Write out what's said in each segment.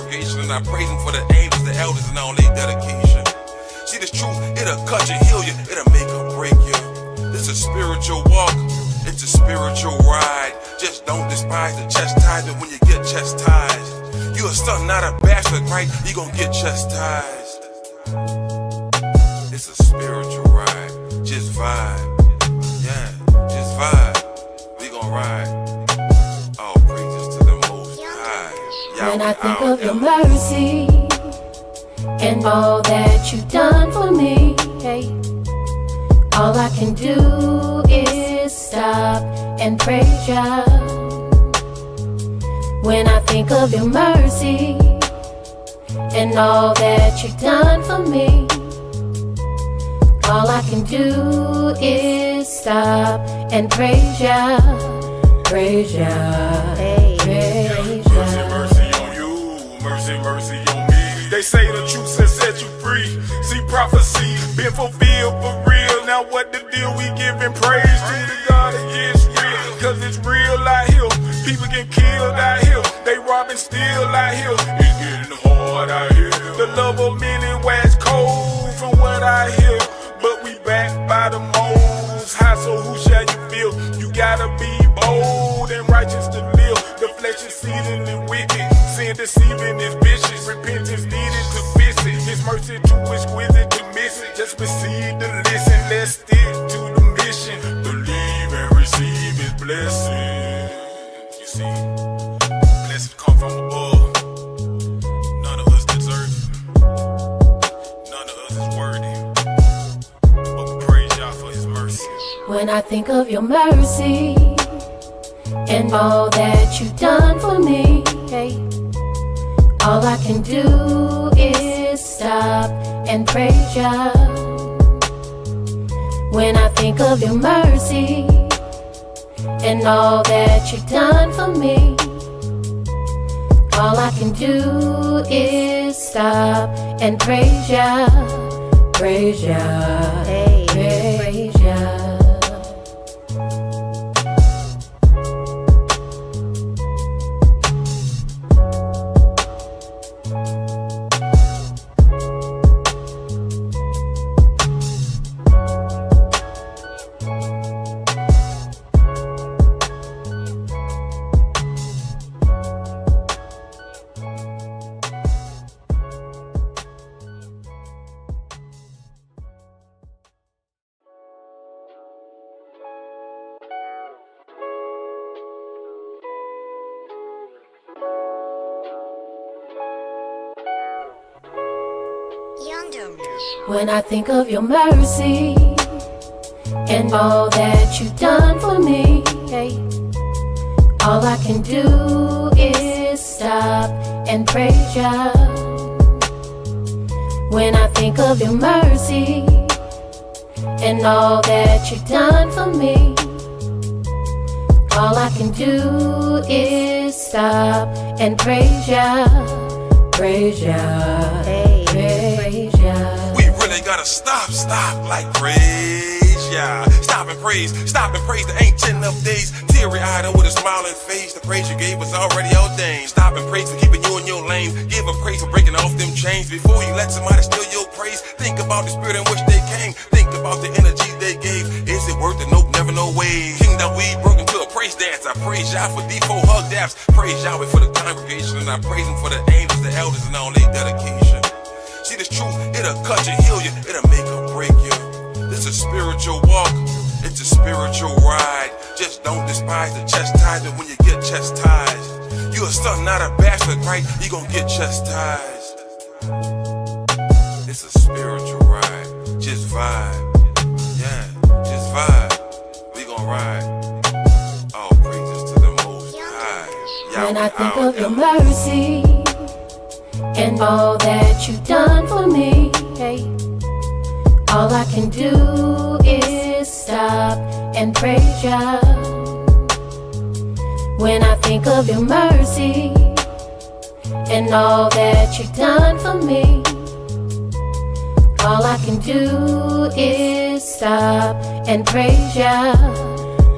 congregation, and I praise him for the angels, the elders, and all their dedication. See, this truth, it'll cut you, heal you, it'll make or break you. This is a spiritual walk, it's a spiritual ride. Just don't despise the chastisement when you get chastised. You a son, not a bastard, right? You gon' get chastised. It's a spiritual ride, just vibe. Yeah, just vibe. We gon' ride. All praises to the Most High. When I think of your mercy and all that you've done for me, hey, all I can do is stop and praise ya. When I think of your mercy and all that you've done for me, all I can do is stop and praise ya, praise ya, praise ya. Mercy, mercy on you, mercy, mercy on me. They say the truth has set you free. See, prophecy been fulfilled for real. Now what the deal? We giving praise to the God of Yisrael, cause it's real out here. People get killed out here. They robbing still out here. It's getting hard out here. The love of many wax cold from what I hear. But we backed by the Most High, so who shall you feel? You gotta be bold and righteous to live. The flesh is exceedingly wicked. Sin deceiving is vicious. Repentance needed to fix it. His mercy too exquisite to miss it. Just proceed to listen. Let's stick to the mission. Believe and receive his blessing. You see, blessings come from above. None of us deserve it. None of us is worthy. But we praise y'all for his mercy. When I think of your mercy and all that you've done for me, hey, all I can do is stop and praise ya. When I think of your mercy and all that you've done for me, all I can do is stop and praise ya, praise ya, praise ya. When I think of your mercy and all that you've done for me, hey, all I can do is stop and praise ya. When I think of your mercy and all that you've done for me, all I can do is stop and praise ya, praise ya, praise ya. Really gotta stop, like praise, yeah. Stop and praise the ancient of days. Teary-eyed and with a smiling face, the praise you gave was already ordained. Stop and praise for keeping you in your lane. Give a praise for breaking off them chains. Before you let somebody steal your praise, think about the spirit in which they came. Think about the energy they gave. Is it worth it? Nope, never, no way. Kingdom we broke into a praise dance. I praise y'all for D4 hug daps. Praise Yahweh for the congregation, and I praise him for the angels, the elders, and all their dedication. See, this truth, it'll cut you, heal you, it'll make or break you. This is a spiritual walk, it's a spiritual ride. Just don't despise the chastisement when you get chastised. You a son, not a bastard, right? You gon' get chastised. It's a spiritual ride, just vibe. Yeah, just vibe. We gon' ride. All praises to the Most High. When I think of your mercy and all that you've done for me, hey, all I can do is stop and praise ya. When I think of your mercy and all that you've done for me, all I can do is stop and praise ya,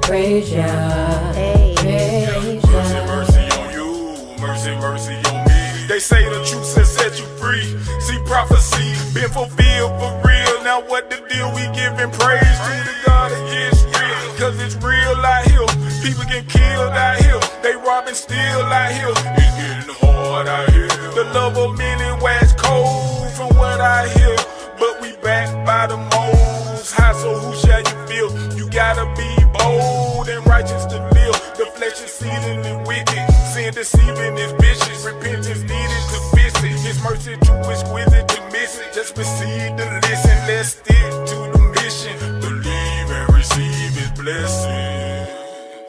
praise ya, praise ya. Mercy, mercy on you, mercy, mercy on me. They say the truth will set you free. See, prophecy been fulfilled for real. Now what the deal? We giving praise to the God of Yisrael. Cause it's real out here. People get killed out here. They robbing still out here. It's getting hard out here. The love of many wax cold from what I hear. But we backed by the most high, so who shall you feel? You gotta be bold and righteous to live. The flesh is seething and wicked. Sin deceiving is vicious. Repentance needed to fix it. His mercy too exquisite to miss it. Just receive the listen. Let's stick to the mission. Believe and receive his blessing.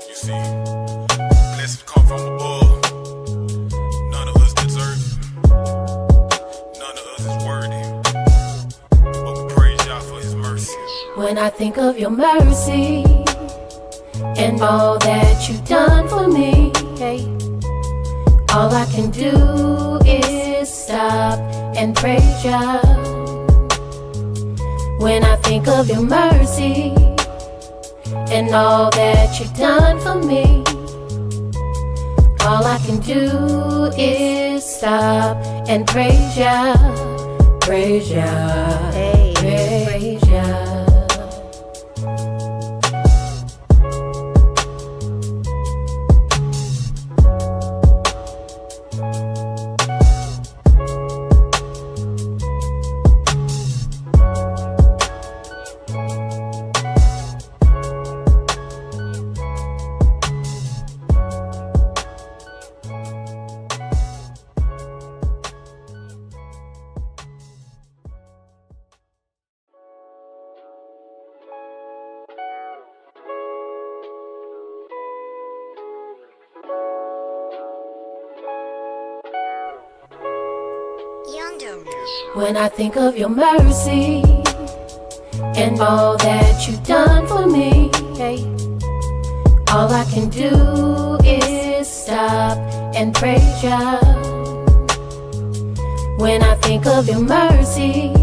You see, blessings come from above. None of us deserve it. None of us is worthy. But we praise y'all for his mercy. When I think of your mercy and all that you've done for me, hey, all I can do is stop and praise ya. When I think of your mercy and all that you've done for me, all I can do is stop and praise ya, praise ya, hey, praise ya. When I think of your mercy and all that you've done for me, hey, all I can do is stop and praise ya. When I think of your mercy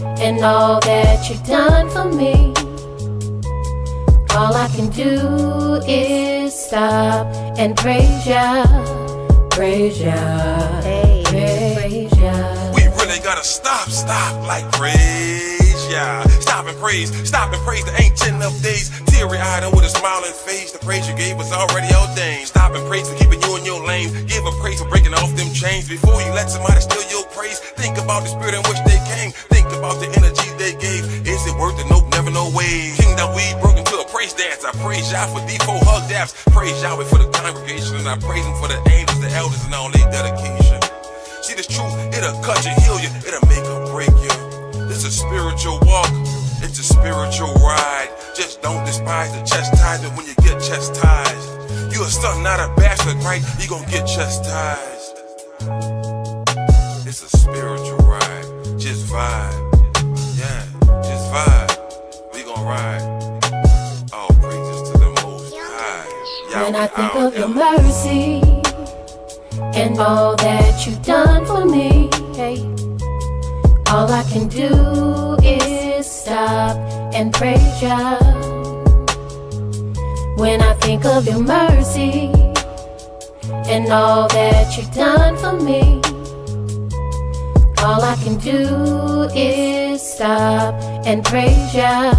and all that you've done for me, all I can do is stop and praise ya, praise ya, hey, praise ya. Really gotta stop like praise, yeah. Stop and praise the ancient of days. Teary-eyed and with a smiling face, the praise you gave was already ordained. Stop and praise for keeping you in your lane. Give a praise for breaking off them chains. Before you let somebody steal your praise, think about the spirit in which they came. Think about the energy they gave. Is it worth it? Nope, never no way. Kingdom we broke into a praise dance. I praise y'all for D4 hug daps. Praise Yahweh for the congregation, and I praise him for the angels, the elders, and all their dedication. See this truth, it'll cut you, heal you, it'll make or break you. It's a spiritual walk, it's a spiritual ride. Just don't despise the chastisement when you get chastised. You a son, not a bastard, right? You gon' get chastised. It's a spiritual ride, just vibe. Yeah, just vibe. We gon' ride. All praises to the Most High. When I think of your mercy and all that you've done for me, hey, all I can do is stop and praise ya. When I think of your mercy and all that you've done for me, all I can do is stop and praise ya,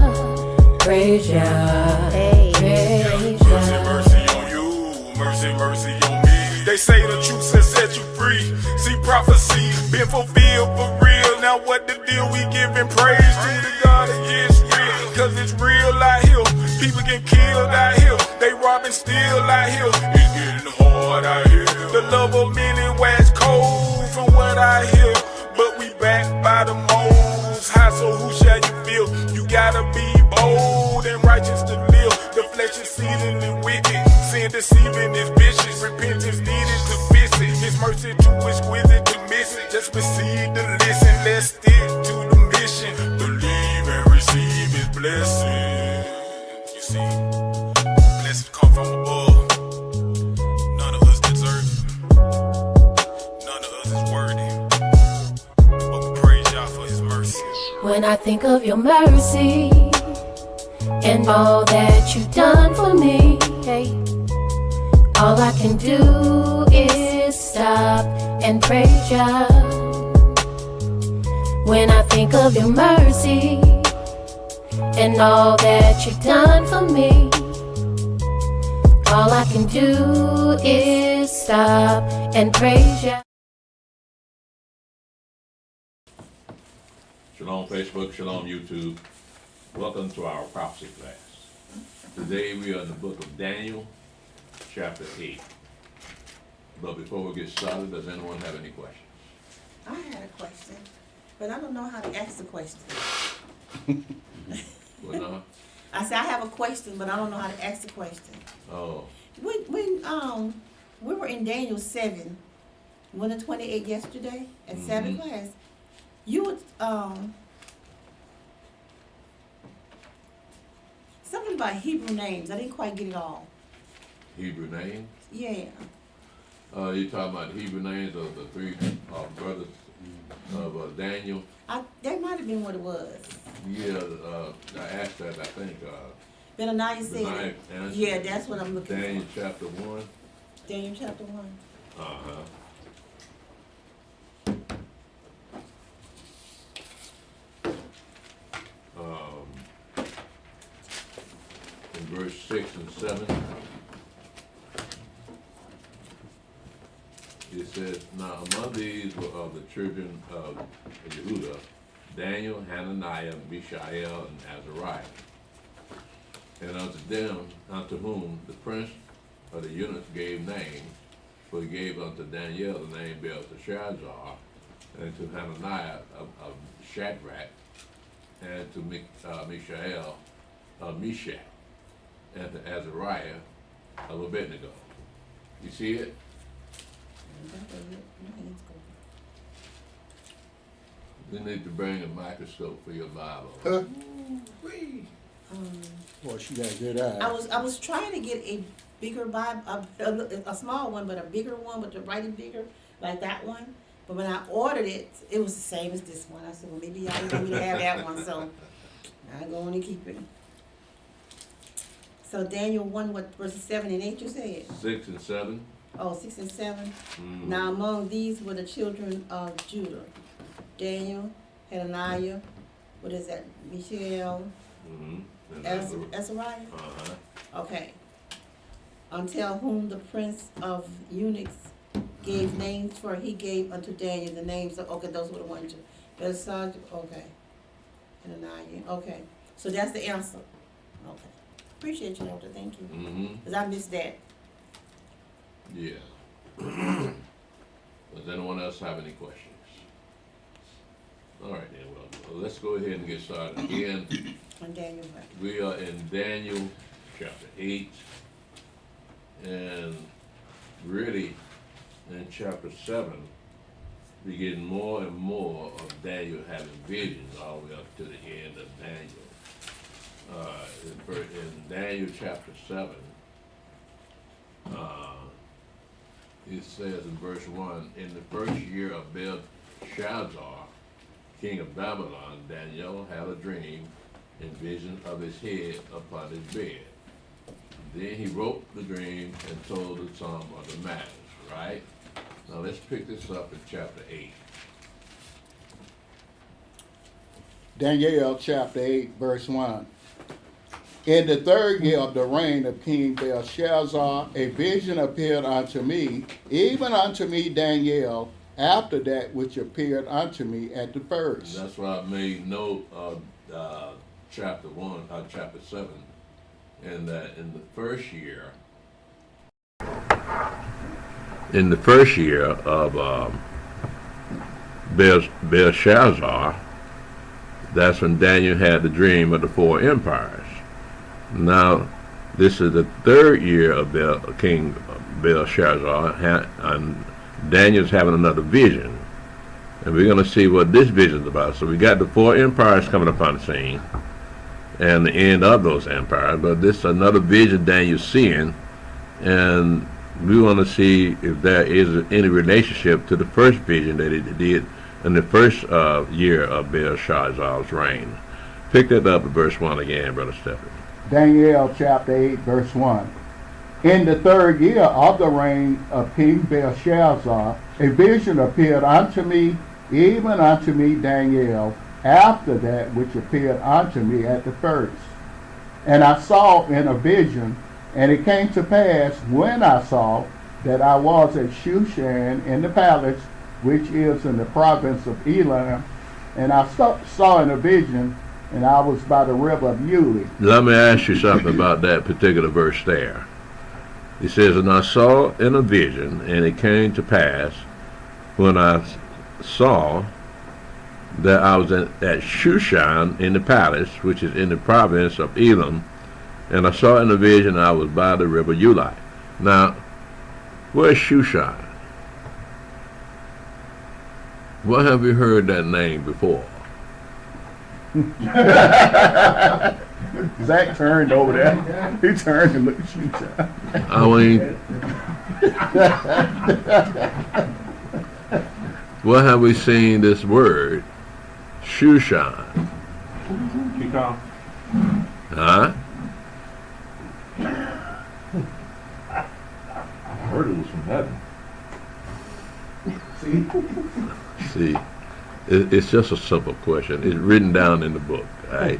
praise ya, hey, praise ya. Mercy, mercy on you, mercy, mercy on me. They say the truth will set you free. See, prophecy been fulfilled for real. Now what the deal? We giving praise to the God of Yisrael. Cause it's real out here. People get killed out here. They robbing still out here. It's getting hard out here. The love of many wax cold from what I hear. But we backed by the most high, so who shall you feel? You gotta be bold and righteous to live. The flesh is seething and wicked. Sin deceiving is vicious. Repentance needed to fix it. His mercy too exquisite to miss it. Just receive the listen. Let's stick to the mission. Believe and receive his blessing. You see, blessings come from above. None of us deserve it. None of us is worthy. But we praise y'all for his mercy. When I think of your mercy and all that you've done for me, hey, all I can do is stop and praise ya. When I think of your mercy and all that you've done for me, all I can do is stop and praise ya. Shalom Facebook, Shalom YouTube. Welcome to our prophecy class. Today we are in the book of Daniel, chapter 8. But before we get started, does anyone have any questions? I had a question, but I don't know how to ask the question. Well, no? I said I have a question, but I don't know how to ask the question. Oh, When we were in Daniel 7, we went to 28 yesterday at 7 class. You would something about Hebrew names. I didn't quite get it all. Hebrew names? Yeah. You talking about Hebrew names of the three brothers of Daniel? That might have been what it was. Yeah, I asked that, I think. Benaniah said Benaiah it. answered. Yeah, that's what I'm looking Daniel for. chapter 1. Daniel chapter 1. Uh-huh. In verse 6 and 7, it says, Now among these were of the children of Yehuda, Daniel, Hananiah, Mishael, and Azariah. And unto them, unto whom the prince of the eunuchs gave names, for he gave unto Daniel the name Belteshazzar, and to Hananiah of Shadrach, and to Mishael of Meshach, and to Azariah of Abednego. You see it? You need to bring a microscope for your Bible. Boy, she got a good eye. I was trying to get a bigger Bible, a small one, but a bigger one, but the writing bigger, like that one. But when I ordered it, it was the same as this one. I said, well, maybe y'all want me to have that one, so I go on and keep it. So Daniel 1, what, verses 7 and 8 you said? 6 and 7. Oh, 6 and 7. Mm. Now among these were the children of Judah. Daniel, Hananiah, what is that? Mishael, Mm-hmm. Azariah? Uh-huh. Okay. Until whom the prince of eunuchs gave names, for he gave unto Daniel the names of, okay, those were the ones. Belshazzar, okay. Hananiah, okay. So that's the answer. Okay. Appreciate you, Doctor. Thank you. Mm-hmm. Because I missed that. Yeah. Does anyone else have any questions? All right, then. Well, let's go ahead and get started again. On Daniel, right. We are in Daniel chapter 8, and really in chapter 7, we're getting more and more of Daniel having visions all the way up to the end of Daniel. In Daniel chapter 7, it says in verse 1, in the first year of Belshazzar, king of Babylon, Daniel had a dream and vision of his head upon his bed. Then he wrote the dream and told the sum of the matters, right? Now let's pick this up in chapter 8. Daniel chapter 8, verse 1. In the third year of the reign of King Belshazzar, a vision appeared unto me, even unto me Daniel, after that which appeared unto me at the first. And that's why I made note of chapter 7, and that in the first year of Belshazzar, that's when Daniel had the dream of the four empires. Now, this is the third year of King Belshazzar, and Daniel's having another vision. And we're going to see what this vision is about. So we got the four empires coming upon the scene, and the end of those empires. But this is another vision Daniel's seeing, and we want to see if there is any relationship to the first vision that he did in the first year of Belshazzar's reign. Pick that up at verse 1 again, Brother Stephen. Daniel chapter 8, verse 1. In the 3rd year of the reign of King Belshazzar, a vision appeared unto me, even unto me Daniel, after that which appeared unto me at the first. And I saw in a vision, and it came to pass, when I saw, that I was at Shushan in the palace, which is in the province of Elam, and I saw in a vision, and I was by the river of Uli. Let me ask you something about that particular verse there. It says, and I saw in a vision, and it came to pass, when I saw that I was at Shushan in the palace, which is in the province of Elam, and I saw in a vision I was by the river Uli. Now, where's Shushan? What have you heard that name before? Zach turned over there. He turned and looked at Shushan. I mean, what have we seen this word, Shushan? Keep on. Huh? I heard it was from heaven. See, it's just a simple question. It's written down in the book, right?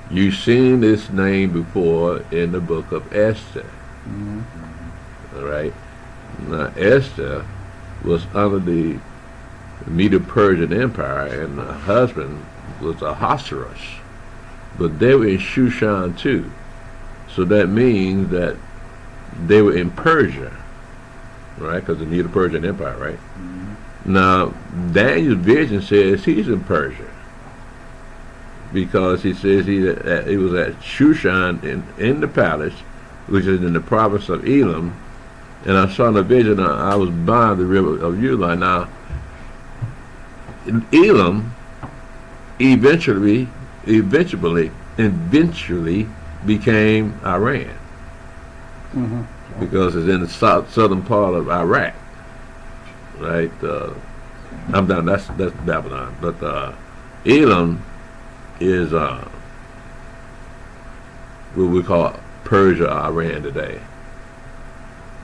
You've seen this name before in the book of Esther, all right? Now, Esther was under the Medo-Persian Empire, and her husband was Ahasuerus. But they were in Shushan too. So that means that they were in Persia, right? Because the Medo-Persian Empire, right? Now, Daniel's vision says he's in Persia, because he says he was at Shushan in the palace, which is in the province of Elam, and I saw in a vision I was by the river of Uli. Now, Elam eventually became Iran, because it's in the southern part of Iraq, right? I'm done. That's Babylon, but Elam is what we call Persia, Iran today.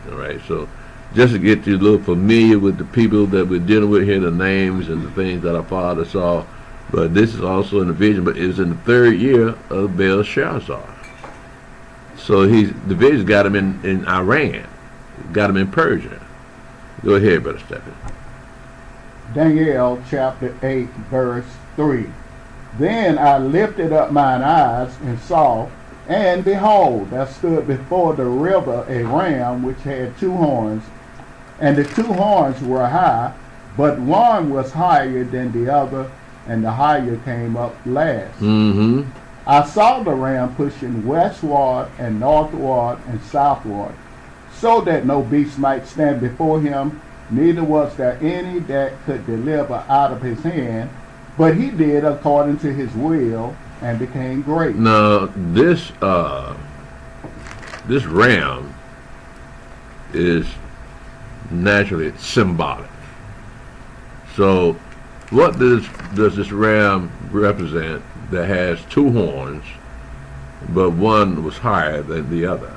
All right, so just to get you a little familiar with the people that we're dealing with here, the names and the things that our father saw. But this is also in the vision, but it was in the 3rd year of Belshazzar. So the vision got him in Iran, got him in Persia. Go ahead, Brother Stephen. Daniel chapter 8, verse 3. Then I lifted up mine eyes and saw, and behold, there stood before the river a ram which had 2 horns, and the 2 horns were high, but one was higher than the other, and the higher came up last. I saw the ram pushing westward and northward and southward, so that no beast might stand before him, neither was there any that could deliver out of his hand, but he did according to his will and became great. Now, this ram is naturally symbolic. So, what does this ram represent that has 2 horns, but one was higher than the other,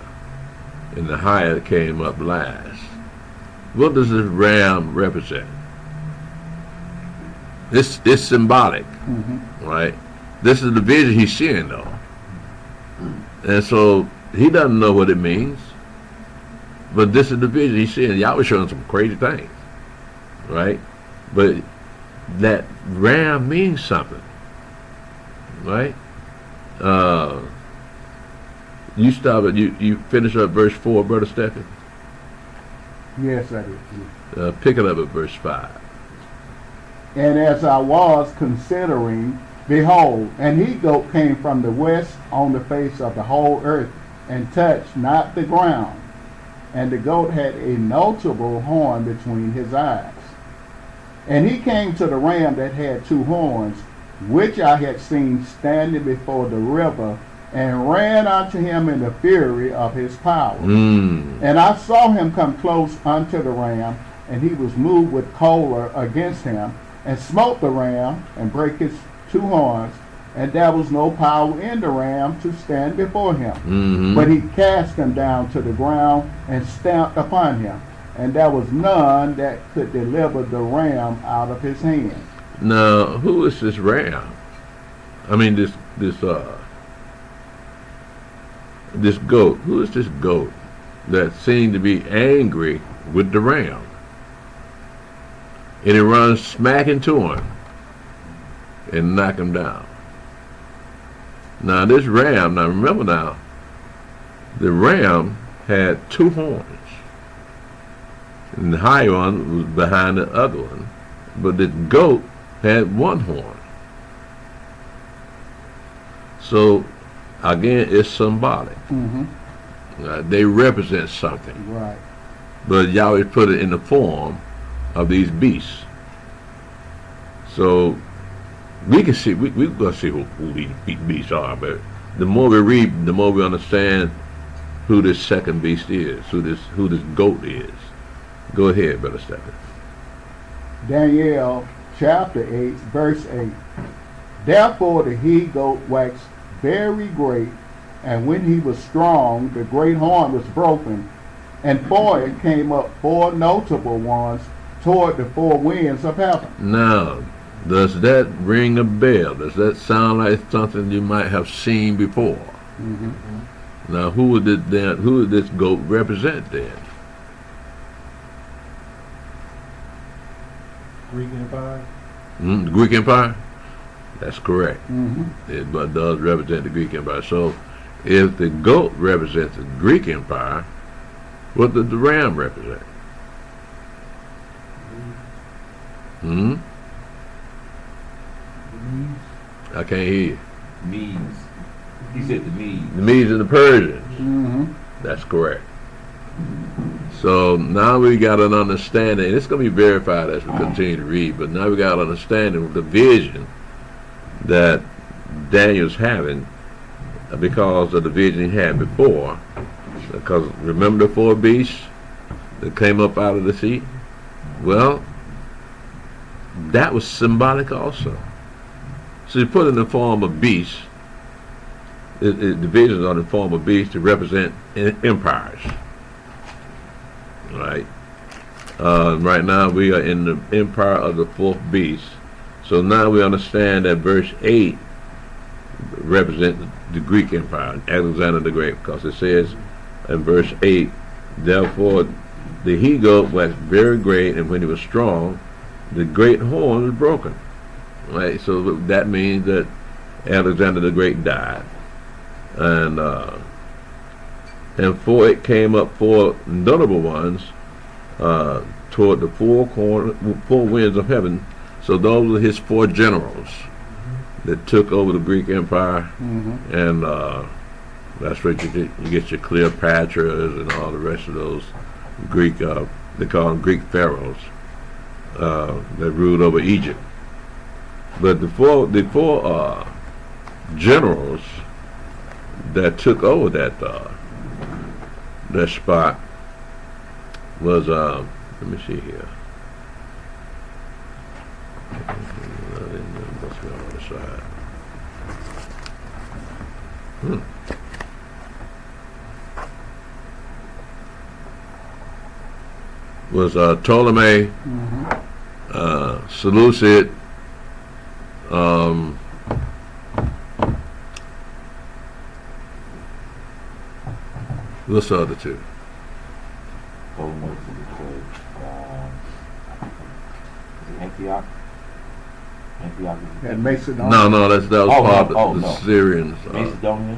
and the higher came up last? What does this ram represent? It's symbolic, right? This is the vision he's seeing, though. And so he doesn't know what it means, but this is the vision he's seeing. Y'all was showing some crazy things, right? But that ram means something, right? You stop it. You finish up verse 4, Brother Stephen. Yes, I did. Pick it up at verse 5. And as I was considering, behold, an he-goat came from the west on the face of the whole earth, and touched not the ground. And the goat had a notable horn between his eyes. And he came to the ram that had 2 horns, which I had seen standing before the river, and ran unto him in the fury of his power. And I saw him come close unto the ram, and he was moved with choler against him, and smote the ram, and brake his 2 horns, and there was no power in the ram to stand before him. Mm-hmm. But he cast him down to the ground and stamped upon him, and there was none that could deliver the ram out of his hand. Now, who is this ram? I mean, this goat. Who is this goat that seemed to be angry with the ram? And he runs smack into him and knock him down. Now, this ram, now remember now, the ram had two horns. And the higher one was behind the other one. But the goat had one horn. So, again, it's symbolic. They represent something. Right. But Yahweh put it in the form of these beasts. So, we can see, we're going to see who these beasts are, but the more we read, the more we understand who this second beast is, who this goat is. Go ahead, Brother Stephen. Daniel chapter 8, verse 8. Therefore the he-goat waxed very great, and when he was strong, the great horn was broken, and for it came up four notable ones toward the four winds of heaven. Now, does that ring a bell? Does that sound like something you might have seen before? Now, who would this goat represent then? Greek Empire. The Greek Empire? That's correct. It does represent the Greek Empire. So, if the goat represents the Greek Empire, what does the ram represent? I can't hear you. Medes. He said the Medes. The Medes and the Persians. That's correct. So now we got an understanding, and it's going to be verified as we continue to read, but now we got an understanding of the vision that Daniel's having because of the vision he had before. Because remember the four beasts that came up out of the sea? Well, that was symbolic also. So he put in the form of beasts, the visions are in the form of beasts to represent empires. Right. Right now we are in the empire of the fourth beast. So now we understand that verse 8 represents the Greek Empire, Alexander the Great, because it says in verse 8, therefore the he-goat was very great, and when he was strong, the great horn was broken. Right. So that means that Alexander the Great died, and for it came up four notable ones toward the four winds of heaven. So those are his four generals that took over the Greek Empire, and that's where you get your Cleopatras and all the rest of those Greek, they call them Greek pharaohs, that ruled over Egypt. But the four generals that took over that spot was let me see here. Let's go on the side. Was Ptolemy, Seleucid, what's the other two? Antioch. And Macedonia. No, that was part of the Syrians. Macedonia.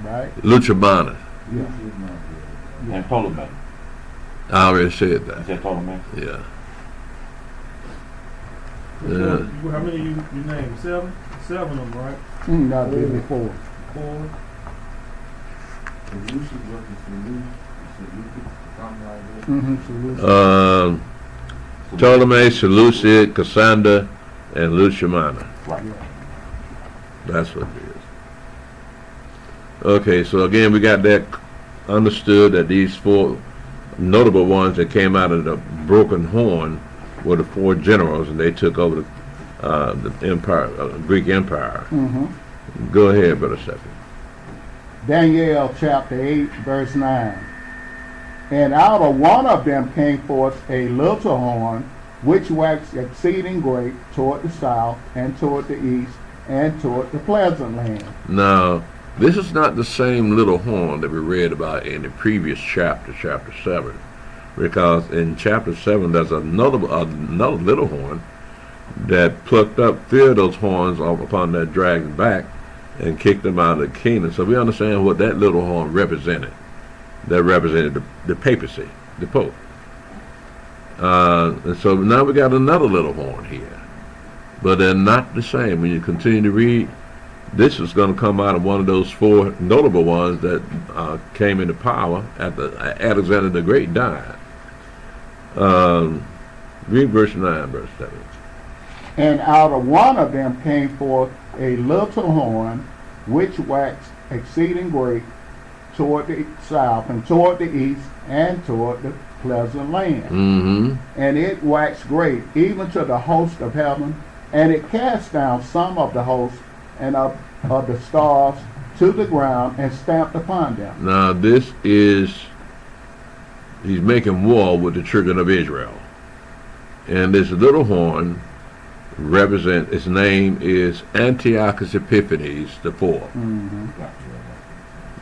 Right? Luchabana. And Ptolemy. I already said that. Is that Ptolemy? Yeah. How many you named? Seven? Seven of them, right? No, there be four. Four. Ptolemy, Seleucid, Cassander, and Luchamana. Right. That's what it is. Okay, so again, we got that understood that these four notable ones that came out of the broken horn were the four generals, and they took over the empire, Greek Empire. Mhm. Go ahead, Brother Stephen. Daniel chapter 8, verse 9. And out of one of them came forth a little horn, which waxed exceeding great toward the south, and toward the east, and toward the pleasant land. Now, this is not the same little horn that we read about in the previous chapter, chapter 7. Because in chapter 7, there's another little horn that plucked up 3 of those horns off upon that dragon's back and kicked them out of the kingdom. So we understand what that little horn represented. That represented the papacy, the Pope. And so now we got another little horn here. But they're not the same. When you continue to read, this is going to come out of one of those 4 notable ones that came into power after Alexander the Great died. Read verse 9, verse 7. And out of one of them came forth a little horn, which waxed exceeding great toward the south, and toward the east, and toward the pleasant land. Mm-hmm. And it waxed great, even to the host of heaven, and it cast down some of the host and of the stars to the ground, and stamped upon them. Now this is, he's making war with the children of Israel. And this little horn its name is Antiochus Epiphanes the Fourth. Mm-hmm.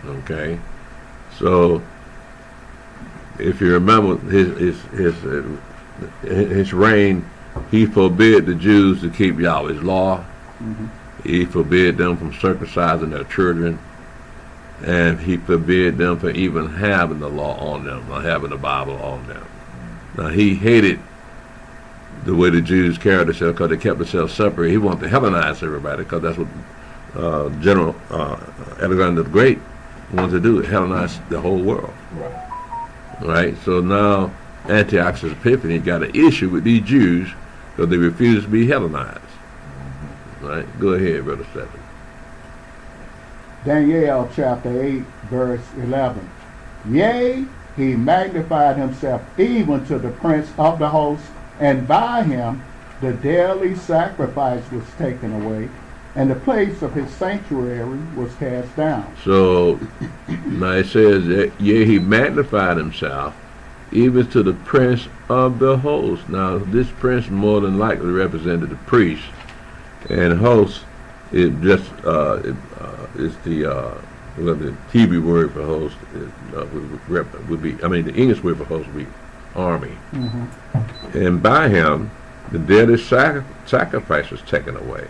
Okay, so if you remember his reign, he forbid the Jews to keep Yahweh's law. Mm-hmm. He forbid them from circumcising their children, and he forbid them from even having the law on them, or having the Bible on them. Now he hated the way the Jews carried themselves because they kept themselves separate. He wanted to Hellenize everybody because that's what General Alexander the Great wanted to do, Hellenize the whole world. Right? So now Antiochus Epiphanes got an issue with these Jews because they refused to be Hellenized. Right? Go ahead, Brother Stephen. Daniel chapter 8, verse 11. Yea, he magnified himself even to the prince of the host, and by him the daily sacrifice was taken away, and the place of his sanctuary was cast down. So now it says that, yea, he magnified himself even to the prince of the host. Now this prince more than likely represented the priest, and host is just is the Hebrew word for host would be, I mean the English word for host would be army. Mm-hmm. And by him the daily sacrifice was taken away,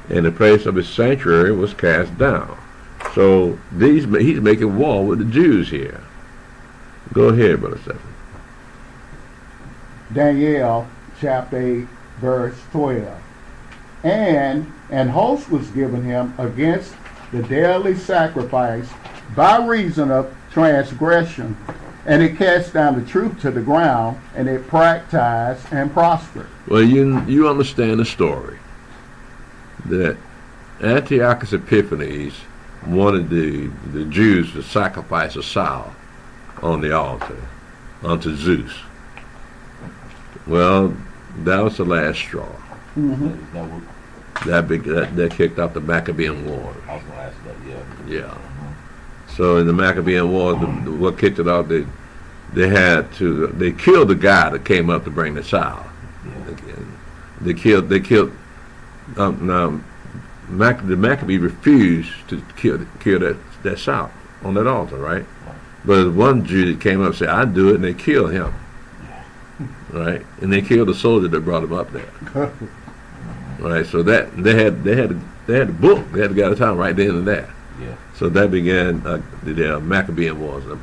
and the place of his sanctuary was cast down. So he's making war with the Jews here. Go ahead, Brother Stephen. Daniel chapter 8, verse 12. And an host was given him against the daily sacrifice by reason of transgression, and it cast down the truth to the ground, and it practiced and prospered. Well, you understand the story that Antiochus Epiphanes wanted the Jews to sacrifice a sow on the altar unto Zeus. Well, that was the last straw. Mm-hmm. That kicked off the Maccabean War. I was gonna ask that, yeah. Yeah. So in the Maccabean War, what kicked it off, they killed the guy that came up to bring the sow. They killed. Now, the Maccabee refused to kill that sow on that altar, right? But one Jew that came up and said, "I'd do it," and they killed him. Right, and they killed the soldier that brought him up there. Right, so that they had the book. They had to get a time right then and there. Yeah. So that began the Maccabean Wars. Am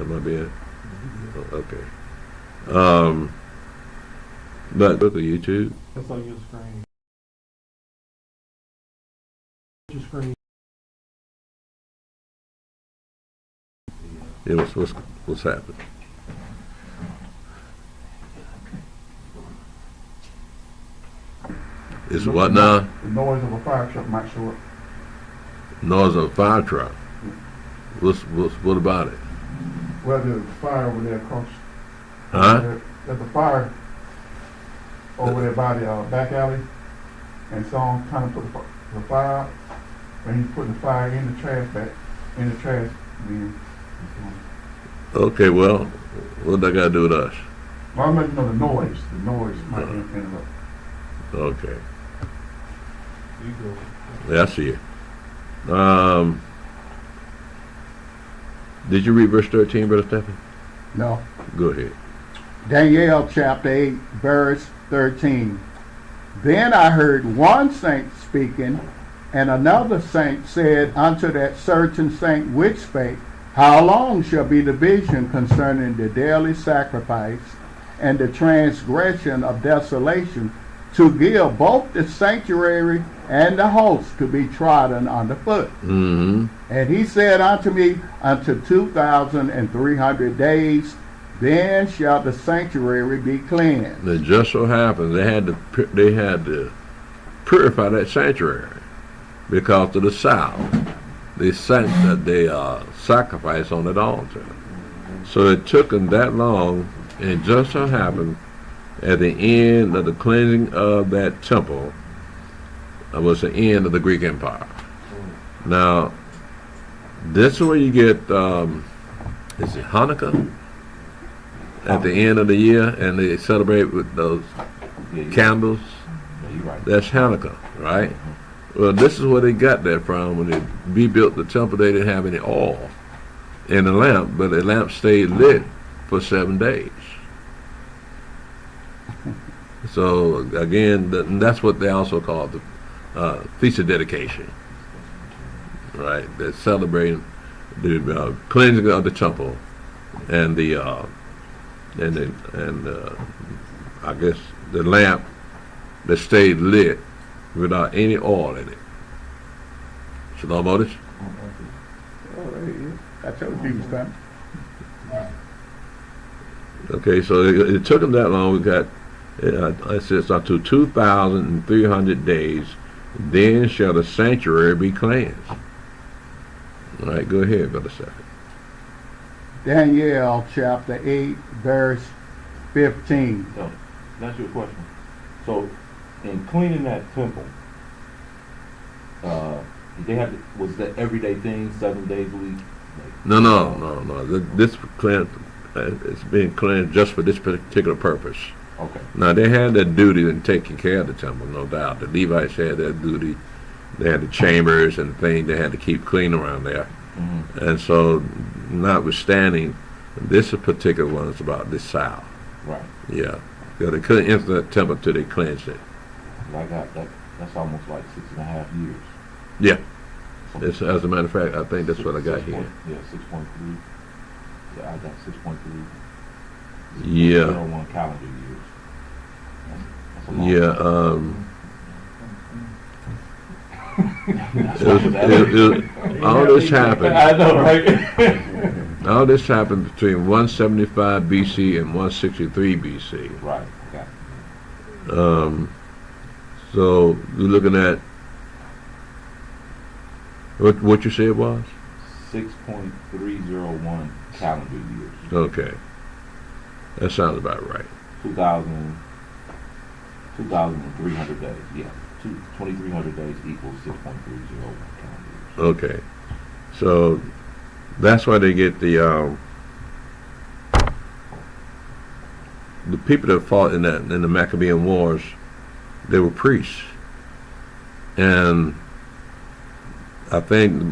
I being okay? But look at YouTube. That's on your screen. Your screen. Yeah, what's happening? It's what now? The noise of a fire truck might show up. Noise of a fire truck. What about it? Well, there's a fire over there across. Huh? There's a fire over there by the back alley. and someone kind of put the fire, and he's putting the fire in the trash bag, in the trash bin. Okay, well, what that got to do with us? Well, I'm letting you know the noise might interrupt. Okay. You go. Yeah, I see it. Did you read verse 13, Brother Stephen? No. Go ahead. Daniel chapter 8, verse 13. Then I heard one saint speaking, and another saint said unto that certain saint which spake, How long shall be the vision concerning the daily sacrifice and the transgression of desolation, to give both the sanctuary and the host to be trodden underfoot? Mm-hmm. And he said unto me, Unto 2,300 days, then shall the sanctuary be cleansed. It just so happens they had to purify that sanctuary because of the sow. They sacrificed on that altar. So it took them that long, and it just so happened at the end of the cleansing of that temple was the end of the Greek Empire. Now, this is where you get, is it Hanukkah? At the end of the year, and they celebrate with those candles. Yeah, you're right. That's Hanukkah, right? Well, this is where they got that from. When they rebuilt the temple, they didn't have any oil in the lamp, but the lamp stayed lit for 7 days. So again, that's what they also call the Feast of Dedication, right? They're celebrating the cleansing of the temple and I guess the lamp that stayed lit without any oil in it. Shalom, Otis? I told you he was coming. Okay, so it took them that long. We got, it says, up to 2,300 days, then shall the sanctuary be cleansed. All right, go ahead, Brother Stephen. Daniel chapter 8, verse 15. So, that's your question. So, in cleaning that temple, they had to, was that everyday thing, 7 days a week? No. This cleanse, it's being cleansed just for this particular purpose. Okay. Now, they had that duty in taking care of the temple, no doubt. The Levites had that duty. They had the chambers and things they had to keep clean around there. Mm-hmm. And so, notwithstanding, this particular one is about this sow. Right. Yeah. They couldn't enter that temple until they cleansed it. I got that. That's almost like 6.5 years. Yeah. It's, as a matter of fact, I think that's what I got here. Yeah, 6.3. Yeah, I got 6.3. Yeah. 1 calendar years. That's a long time. All this happened. I know, right? All this happened between 175 BC and 163 BC. Right. Okay. So you're looking at what you said it was? 6.301 calendar years. Okay, that sounds about right. 2,300 days. Yeah, 2,300 days equals 6.301 calendar years. Okay, so that's why they get the people that fought in the Maccabean Wars. They were priests, and I think the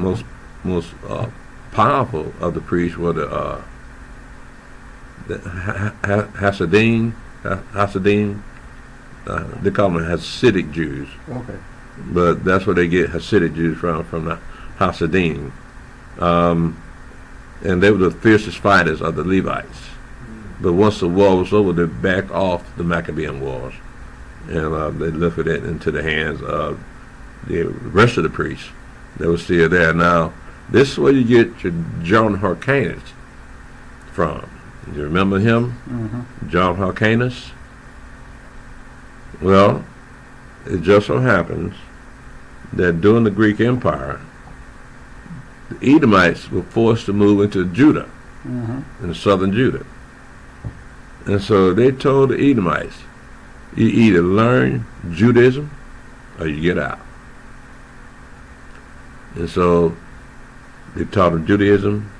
most powerful of the priests were the Hasidim. They call them Hasidic Jews. Okay. But that's where they get Hasidic Jews from the Hasidim. And they were the fiercest fighters of the Levites. But once the war was over, they backed off the Maccabean Wars. And they lifted it into the hands of the rest of the priests that were still there. Now, this is where you get your John Hyrcanus from. You remember him? Mm-hmm. John Hyrcanus? Well, it just so happens that during the Greek Empire, the Edomites were forced to move into Judah, in southern Judah. And so they told the Edomites, you either learn Judaism or you get out. And so they taught them Judaism.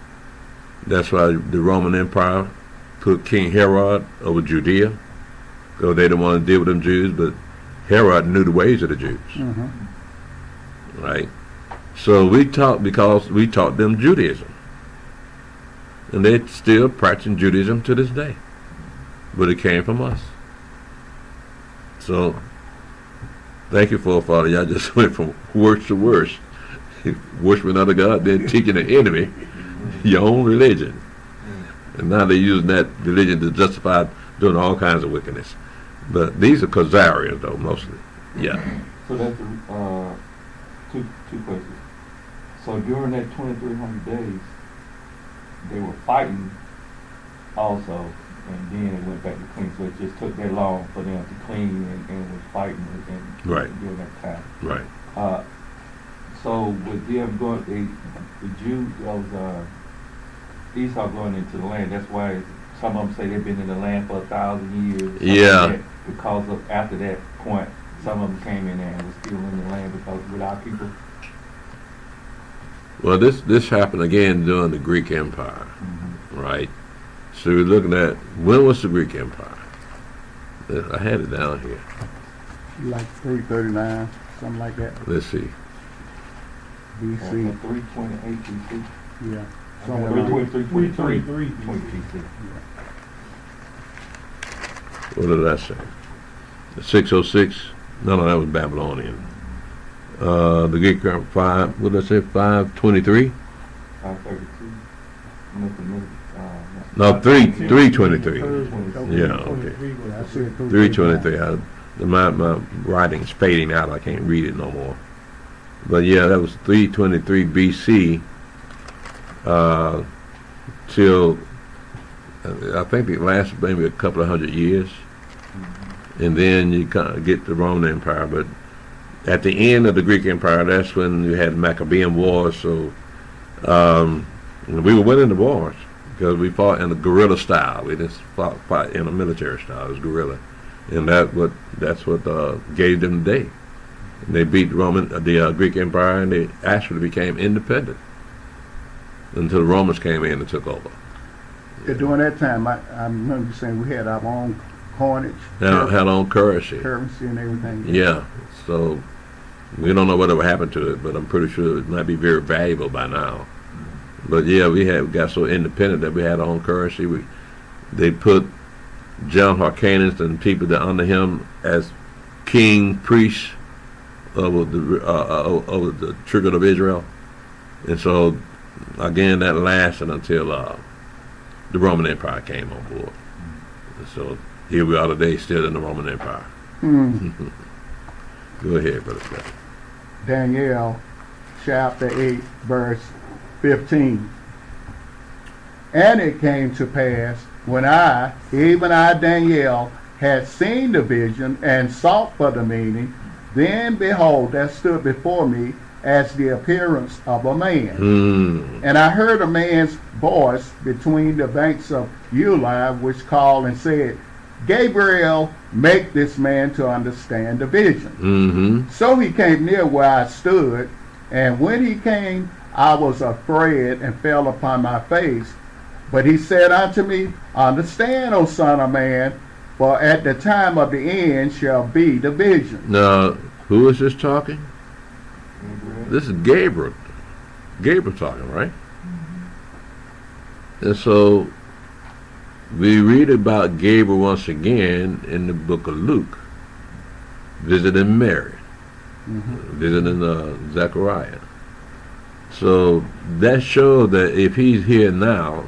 That's why the Roman Empire put King Herod over Judea, because they didn't want to deal with them Jews, but Herod knew the ways of the Jews. Right? So we taught, because we taught them Judaism. And they're still practicing Judaism to this day. But it came from us. So, thank you, forefather. Y'all just went from worse to worse. Worshiping another God, then teaching the enemy your own religion. And now they're using that religion to justify doing all kinds of wickedness. But these are Khazarians, though, mostly. Yeah. So that's two questions. So during that 2,300 days, they were fighting also, and then it went back to clean. So it just took that long for them to clean and was fighting and Right. during that time. Right. So with them going, the Jews, Esau going into the land, that's why some of them say they've been in the land for 1,000 years. Yeah. Like that, because of after that point, some of them came in there and was still in the land because with our people. Well, this happened again during the Greek Empire, right? So we're looking at, when was the Greek Empire? I had it down here. Like 339, something like that, Let's see. BC. 328 BC. Yeah. 323, 323 BC. What did I say? 606? No, that was Babylonian. The Greek Empire, what did I say, 523? 532. No, 323. Yeah, okay. I said 323. My writing's fading out. I can't read it no more. But yeah, that was 323 BC till I think it lasted maybe a couple of hundred years, and then you kind of get the Roman Empire. But at the end of the Greek Empire, that's when you had Maccabean Wars. So we were winning the wars because we fought in a guerrilla style. We didn't fight in a military style. It was guerrilla, and that's what gave them the day. And they beat the Greek Empire, and they actually became independent until the Romans came in and took over. During that time, I remember you saying we had our own coinage, Had our own currency. currency and everything. Yeah, so we don't know whatever happened to it, but I'm pretty sure it might be very valuable by now. But yeah, we got so independent that we had our own currency. They put John Hyrcanus and people that under him as king, priests over the children of Israel, and so again that lasted until the Roman Empire came on board. And so here we are today, still in the Roman Empire. Go ahead, Brother Smith. Daniel chapter 8 verse 15. And it came to pass, when I, even I Daniel, had seen the vision and sought for the meaning, then behold, there stood before me as the appearance of a man. And I heard a man's voice between the banks of Uli, which called and said, Gabriel, make this man to understand the vision. So he came near where I stood, and when he came, I was afraid and fell upon my face. But he said unto me, Understand, O son of man, for at the time of the end shall be the vision. Now, who is this talking? This is Gabriel. Gabriel talking, right? And so we read about Gabriel once again in the book of Luke, visiting Mary, visiting Zechariah. So that shows that if he's here now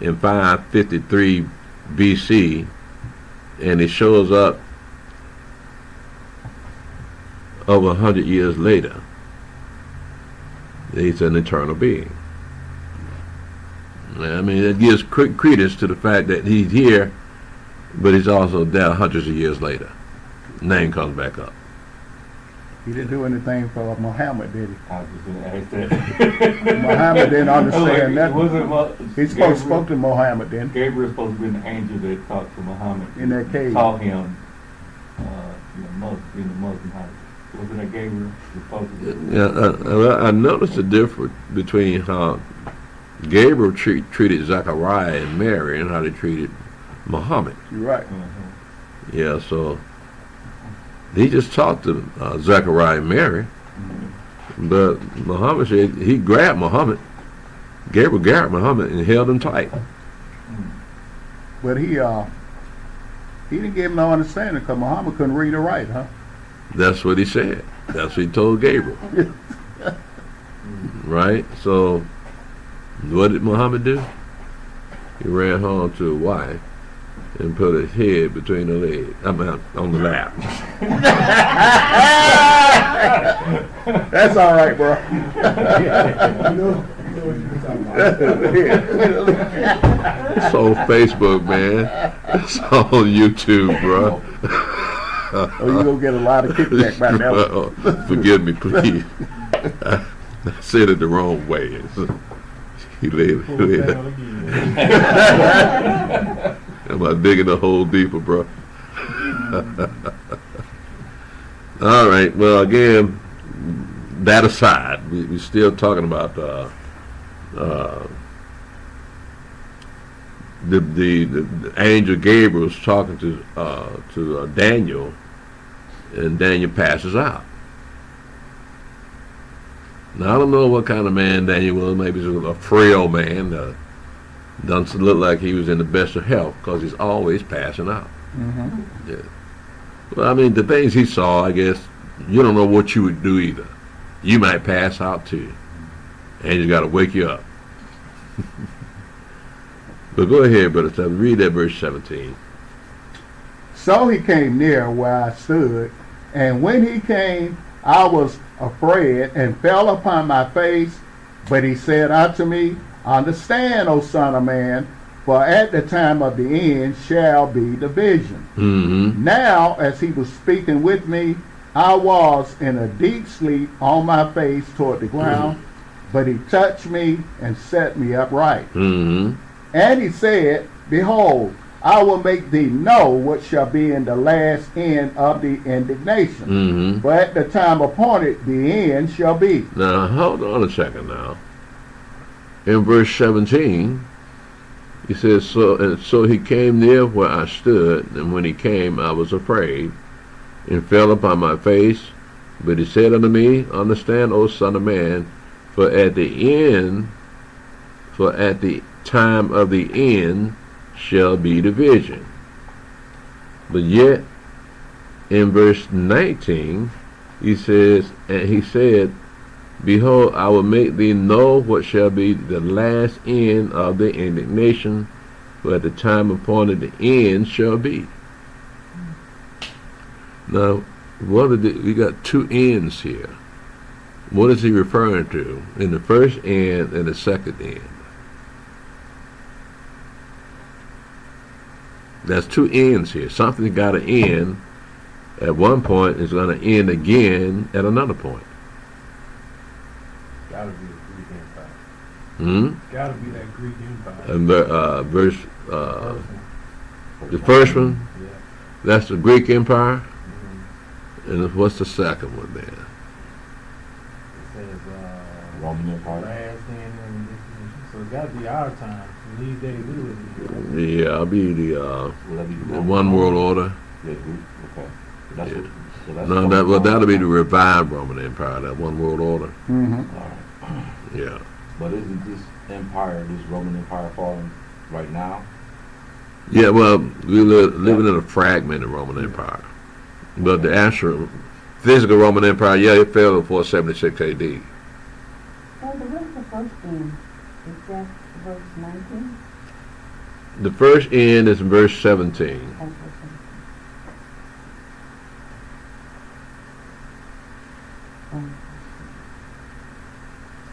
in 553 BC, and he shows up over 100 years later, he's an eternal being. I mean, it gives credence to the fact that he's here, but he's also there hundreds of years later. Name comes back up. He didn't do anything for Muhammad, did he? I was just going to ask that. Muhammad didn't understand that. Wasn't He spoke to Muhammad then Gabriel supposed to be an angel that talked to Muhammad. in that cave. Taught him in the Muslim house. Wasn't that Gabriel supposed to do? Yeah, I noticed the difference between how Gabriel treated Zechariah and Mary and how they treated Muhammad. You're right. Yeah, so he just talked to Zechariah and Mary, but Muhammad said he grabbed Muhammad. Gabriel grabbed Muhammad and held him tight. But he didn't give him no understanding because Muhammad couldn't read or write, huh? That's what he said. That's what he told Gabriel. Right? So what did Muhammad do? He ran home to his wife and put his head between her legs. On the lap. That's all right, bro. It's on Facebook, man. It's on YouTube, bro. Oh, you gonna get a lot of kickback by now. Forgive me, please. I said it the wrong way. He laid. Am I digging a hole deeper, bro? All right. Well, again, that aside, we're still talking about the angel Gabriel was talking to Daniel, and Daniel passes out. Now I don't know what kind of man Daniel was. Maybe he was a frail man. Doesn't look like he was in the best of health because he's always passing out. Mm-hmm. Yeah. Well, I mean, the things he saw, I guess, you don't know what you would do either. You might pass out too, and you got to wake you up. But go ahead, Brother Stephen, read that verse 17. So he came near where I stood, and when he came, I was afraid and fell upon my face. But he said unto me, Understand, O son of man, for at the time of the end shall be division. Mm-hmm. Now, as he was speaking with me, I was in a deep sleep on my face toward the ground, but he touched me and set me upright. Mm-hmm. And he said, Behold, I will make thee know what shall be in the last end of the indignation. Mm-hmm. For at the time appointed, the end shall be. Now, hold on a second now. In verse 17, he says, So he came near where I stood, and when he came, I was afraid, and fell upon my face. But he said unto me, Understand, O son of man, for at the time of the end shall be division. But yet, in verse 19, he says, and he said, Behold, I will make thee know what shall be the last end of the indignation, for at the time appointed the end shall be. Now, we got two ends here. What is he referring to in the first end and the second end? That's two ends here. Something's got to end at one point. It's going to end again at another point. Gotta be the Greek Empire. Hmm? Gotta be that Greek Empire. And the first one, Yeah. that's the Greek Empire. Mm-hmm. And what's the second one then? It says Roman Empire. last end and this. So it gotta be our time. In these days we live in. Yeah, I'll be the Would that be one world order. Yeah, Greek. Okay. So that's Yeah. what, so that's No, that'll be the revived Roman Empire, that one world order. Mm-hmm. All right. Yeah. But isn't this empire, this Roman Empire, falling right now? Yeah, well, we living in a fragmented Roman Empire. But the actual physical Roman Empire, yeah, it fell in 476 AD. So the what's the first end? Is that verse 19? The first end is in verse 17. That's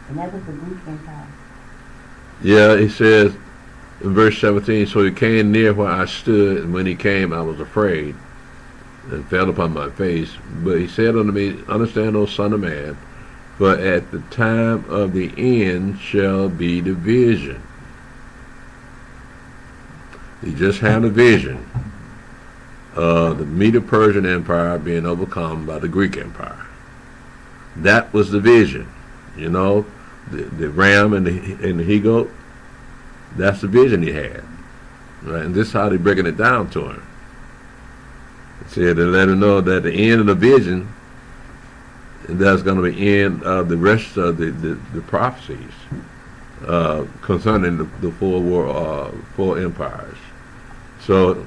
and that was the Greek Empire. Yeah, he says in verse 17, So he came near where I stood, and when he came, I was afraid, and fell upon my face. But he said unto me, Understand, O son of man, for at the time of the end shall be division. He just had a vision. the Medo-Persian Empire being overcome by the Greek Empire. That was the vision. You know, the ram and the he-goat, that's the vision he had. Right? And this is how they're breaking it down to him. It said to let him know that the end of the vision, that's going to be end of the rest of the prophecies concerning the four empires. So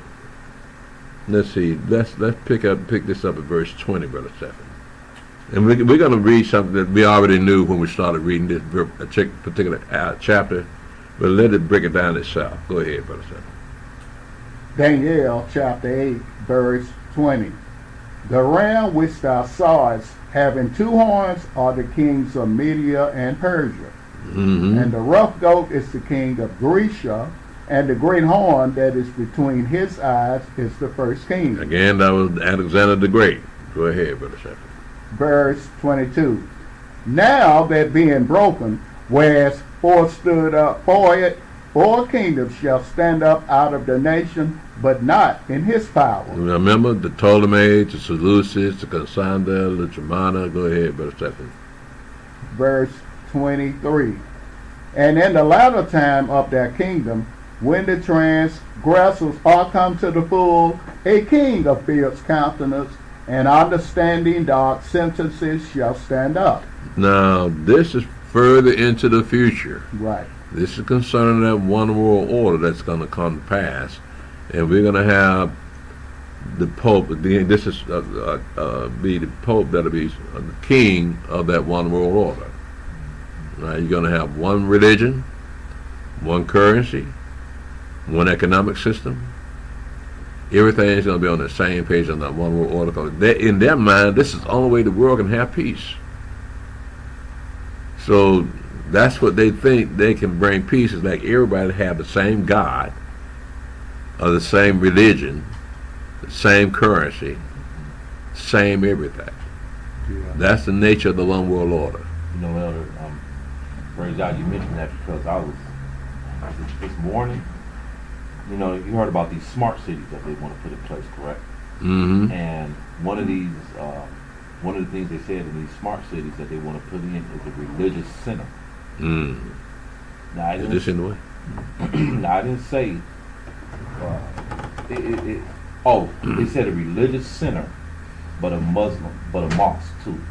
let's see. Let's pick this up at verse 20, Brother Stephen. And we're going to read something that we already knew when we started reading this particular chapter, but let it break it down itself. Go ahead, Brother Stephen. Daniel chapter 8, verse 20. The ram which thou sawest, having two horns, are the kings of Media and Persia. Mm-hmm. And the rough goat is the king of Grecia, and the great horn that is between his eyes is the first king. Again, that was Alexander the Great. Go ahead, Brother Stephen. Verse 22. Now that being broken, whereas four stood up for it, four kingdoms shall stand up out of the nation, but not in his power. Remember the Ptolemies, the Seleucids, the Cassander, the Germana. Go ahead, Brother Stephen. Verse 23. And in the latter time of their kingdom, when the transgressors are come to the full, a king of fierce countenance and understanding dark sentences shall stand up. Now, this is further into the future. Right. This is concerning that one world order that's going to come to pass. And we're going to have the Pope. This is be the Pope that'll be the king of that one world order. Now, you're going to have one religion, one currency, one economic system. Everything is going to be on the same page on that one world order. Because in their mind, this is the only way the world can have peace. So that's what they think they can bring peace, is like everybody have the same God, or the same religion, the same currency, same everything. Yeah. That's the nature of the one world order. You know, Elder, praise God, you mentioned that because I was this morning. You know, you heard about these smart cities that they want to put in place, correct? Mm-hmm. And one of these, one of the things they said in these smart cities that they want to put in is a religious center. Mm. Now, Is this in the way? now I didn't say. It said a religious center, but a mosque too.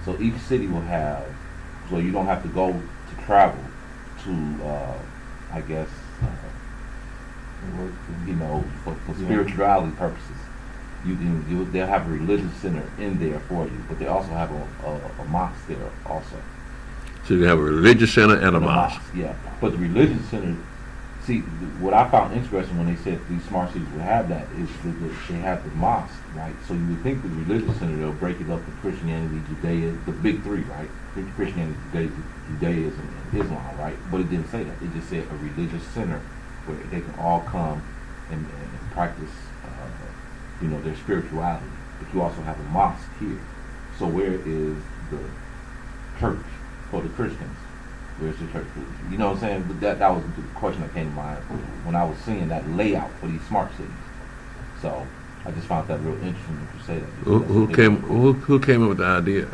So each city will have, so you don't have to go to travel to, I guess, you know, for spirituality purposes. They'll have a religious center in there for you, but they also have a mosque there also. So you have a religious center and a mosque. Yeah, but the religious center, see, what I found interesting when they said these smart cities would have that is that they have the mosque, right? So you would think the religious center, they'll break it up to Christianity, Judaism, the big three, right? Christianity, Judaism, and Islam, right? But it didn't say that. It just said a religious center where they can all come and practice, you know, their spirituality. But you also have a mosque here. So where is the church for the Christians? Where's the church? You know what I'm saying? But that was the question that came to mind when I was seeing that layout for these smart cities. So I just found that real interesting that you say that. Who came up with the idea?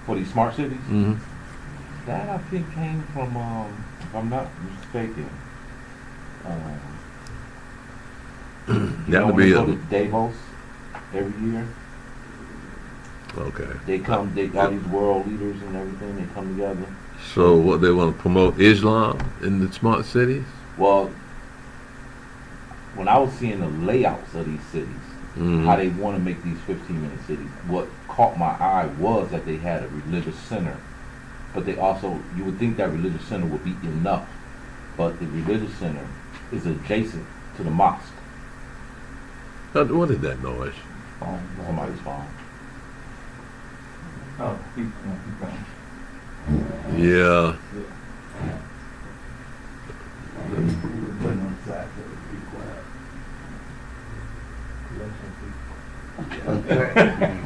For these smart cities? Mm-hmm. That I think came from, if I'm not mistaken, That would when be they go to Davos every year. Okay. They come, all these world leaders and everything, they come together. So what, they want to promote Islam in the smart cities? Well, when I was seeing the layouts of these cities, Mm-hmm. how they want to make these 15-minute cities, what caught my eye was that they had a religious center. But they also, you would think that religious center would be enough. But the religious center is adjacent to the mosque. What is that noise? Somebody's phone. Oh, keep going. Yeah.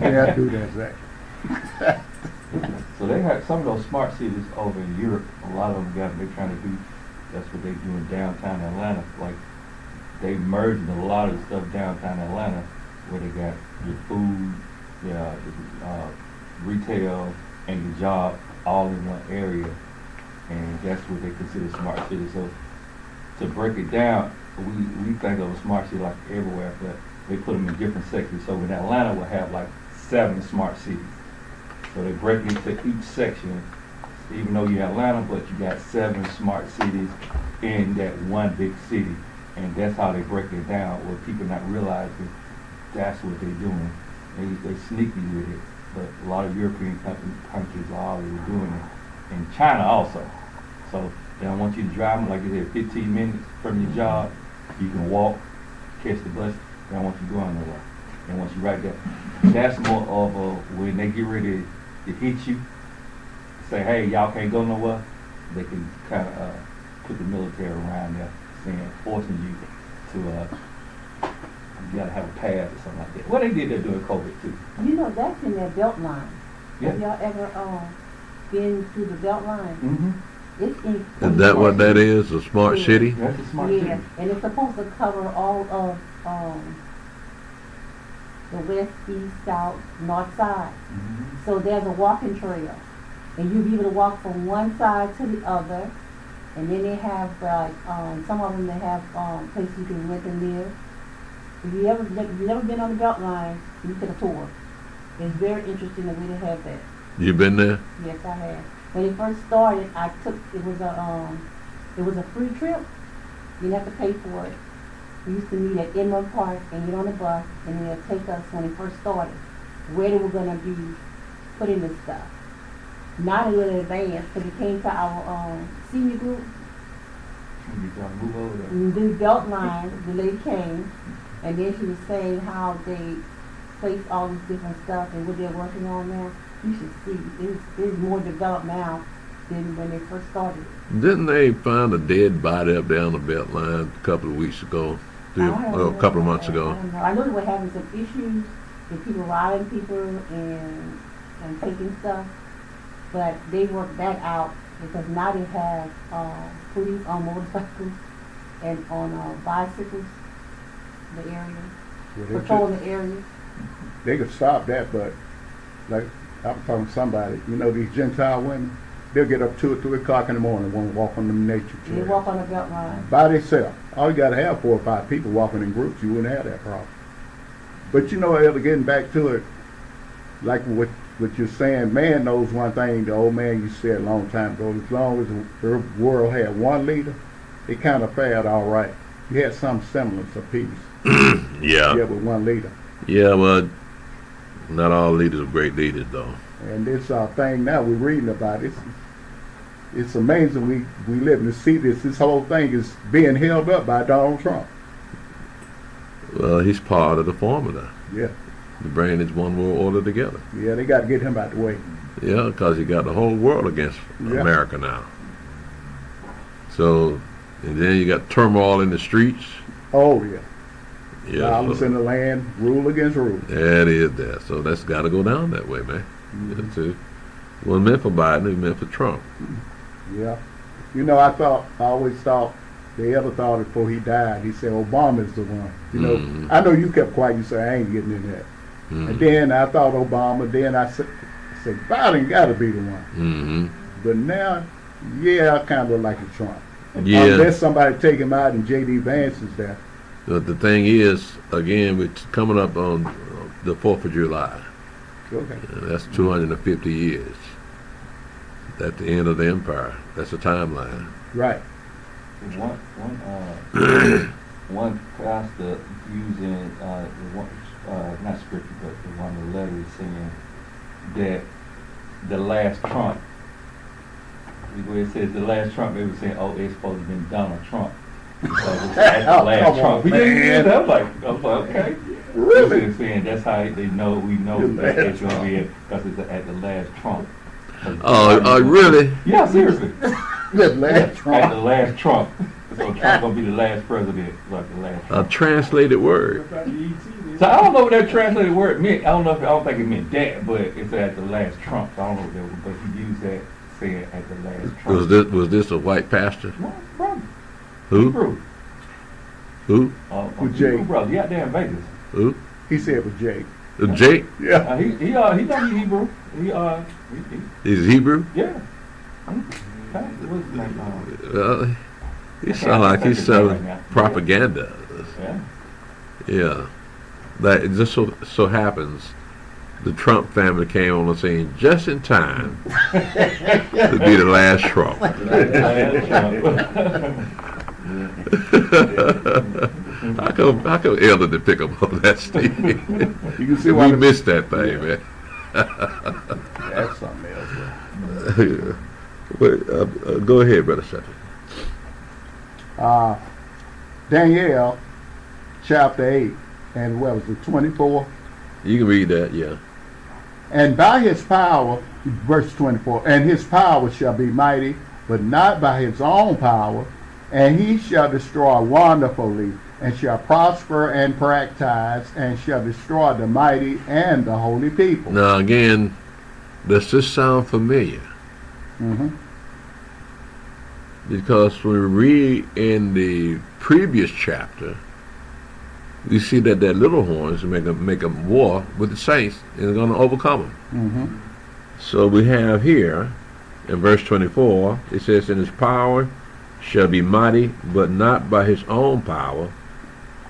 Yeah, do that, Zach. So they had some of those smart cities over in Europe. A lot of them they're trying to do. That's what they do in downtown Atlanta. Like they merging a lot of the stuff downtown Atlanta, where they got your food, your retail, and your job all in one area, and that's what they consider smart city. So to break it down, we think of a smart city like everywhere, but they put them in different sections. So in Atlanta, we'll have like 7 smart cities. So they break into each section, even though you're Atlanta, but you got 7 smart cities in that one big city. And that's how they break it down, where people not realizing that's what they're doing. They sneaky with it, but a lot of European countries are already doing it. And China also. So they don't want you to drive them, like you said, 15 minutes from your job. You can walk, catch the bus. They don't want you going nowhere. They want you right there. That's more of a, when they get ready to hit you, say, hey, y'all can't go nowhere, they can kind of put the military around there, saying, forcing you to, you gotta have a pass or something like that. Well, they did that during COVID too. You know, that's in that belt line. Yeah. Have y'all ever been through the belt line? Mm-hmm. It's in. Is that what that is? A smart Yeah. city? That's a smart Yeah, city. and it's supposed to cover all of the west, east, south, north side. Mm-hmm. So there's a walking trail, and you'll be able to walk from one side to the other. And then they have some of them, they have places you can rent and live. If you never been on the belt line, you can take a tour. It's very interesting the way they have that. You been there? Yes, I have. When it first started, it was a free trip. You didn't have to pay for it. We used to meet at Inman Park and get on the bus, and they'd take us when it first started, where they were gonna be putting this stuff. Not a little advanced, because it came to our senior group. You gotta move over there. And the belt line, the lady came, and then she was saying how they placed all this different stuff and what they're working on now. You should see, it's more developed now than when they first started. Didn't they find a dead body up there on the belt line a couple of weeks ago? I don't know A couple of months about that. ago. I don't know. I know they were having some issues with people robbing people and taking stuff, but they worked that out because now they have police on motorcycles and on bicycles, the area, patrolling the area. They could stop that, but like I was talking to somebody, you know, these Gentile women, they'll get up 2 or 3 o'clock in the morning, want to walk on the nature They trail. walk on the belt line. By themselves. All you gotta have 4 or 5 people walking in groups, you wouldn't have that problem. But you know, Elder, getting back to it, like what you're saying, man knows one thing, the old man you said a long time ago, as long as the world had one leader, it kind of fared all right. You had some semblance of peace. Yeah. Yeah, with one leader. Yeah, well, not all leaders are great leaders, though. And this thing now we're reading about, it's amazing we live to see this whole thing is being held up by Donald Trump. Well, he's part of the formula Yeah. to bring this one world order together. Yeah, they got to get him out the way. Yeah, because you got the whole world against Yeah. America now. So, and then you got turmoil in the streets. Oh, yeah. Yeah, Violence in the land, rule against rule. that is that. So that's got to go down that way, man. Mhm. Yeah, it wasn't meant for Biden, it was meant for Trump. Yeah. You know, I always thought, they ever thought it before he died, he said Obama's the one. You know, Mhm. I know you kept quiet, you said, I ain't getting in that. Mm-hmm. And then I thought Obama, then I said Biden got to be the one. Mm-hmm. But now, yeah, I kind of like a Trump. Yeah. Unless somebody take him out and J.D. Vance is there. But the thing is, again, we're coming up on the 4th of July. Okay. That's 250 years. At the end of the empire. That's a timeline. Right. One pastor using not scripture, but the one of the letters saying that the last Trump, where it says the last Trump, they were saying, oh, it's supposed to have been Donald Trump. Because it's at the last Come Trump. on, man. I was like, okay. Really? They're saying that's how we know that it's going to be because it's at the last Trump. Oh, really? Yeah, seriously. The last At the Trump. last Trump. So Trump gonna be the last president, like the last A Trump. translated word. So I don't know what that translated word meant. I don't think it meant that, but it's at the last Trump. So I don't know what that was, but he used that saying at the last Trump. Was this a white pastor? No, brother. Who? Hebrew. Who? With Jake. Hebrew brother, he out there in Vegas. Who? He said it was Jake. Jake? Yeah. He know he Hebrew. He's Hebrew? Yeah. What's his name? Well, he sound like he's selling propaganda. Yeah. Yeah. That it just so happens the Trump family came on the scene just in time to be the last Trump. How come Elder didn't pick up on that, Steve? You can see why we missed that thing, man. That's something else. But, go ahead, Brother Shepard. Daniel, chapter 8, and what was it, 24? You can read that, yeah. And by his power, verse 24, and his power shall be mighty, but not by his own power, and he shall destroy wonderfully, and shall prosper and practice, and shall destroy the mighty and the holy people. Now again, does this sound familiar? Mm-hmm. Because when we read in the previous chapter, we see that little horns make a war with the saints and they're going to overcome them. Mm-hmm. So we have here in verse 24, it says, "In his power shall be mighty, but not by his own power,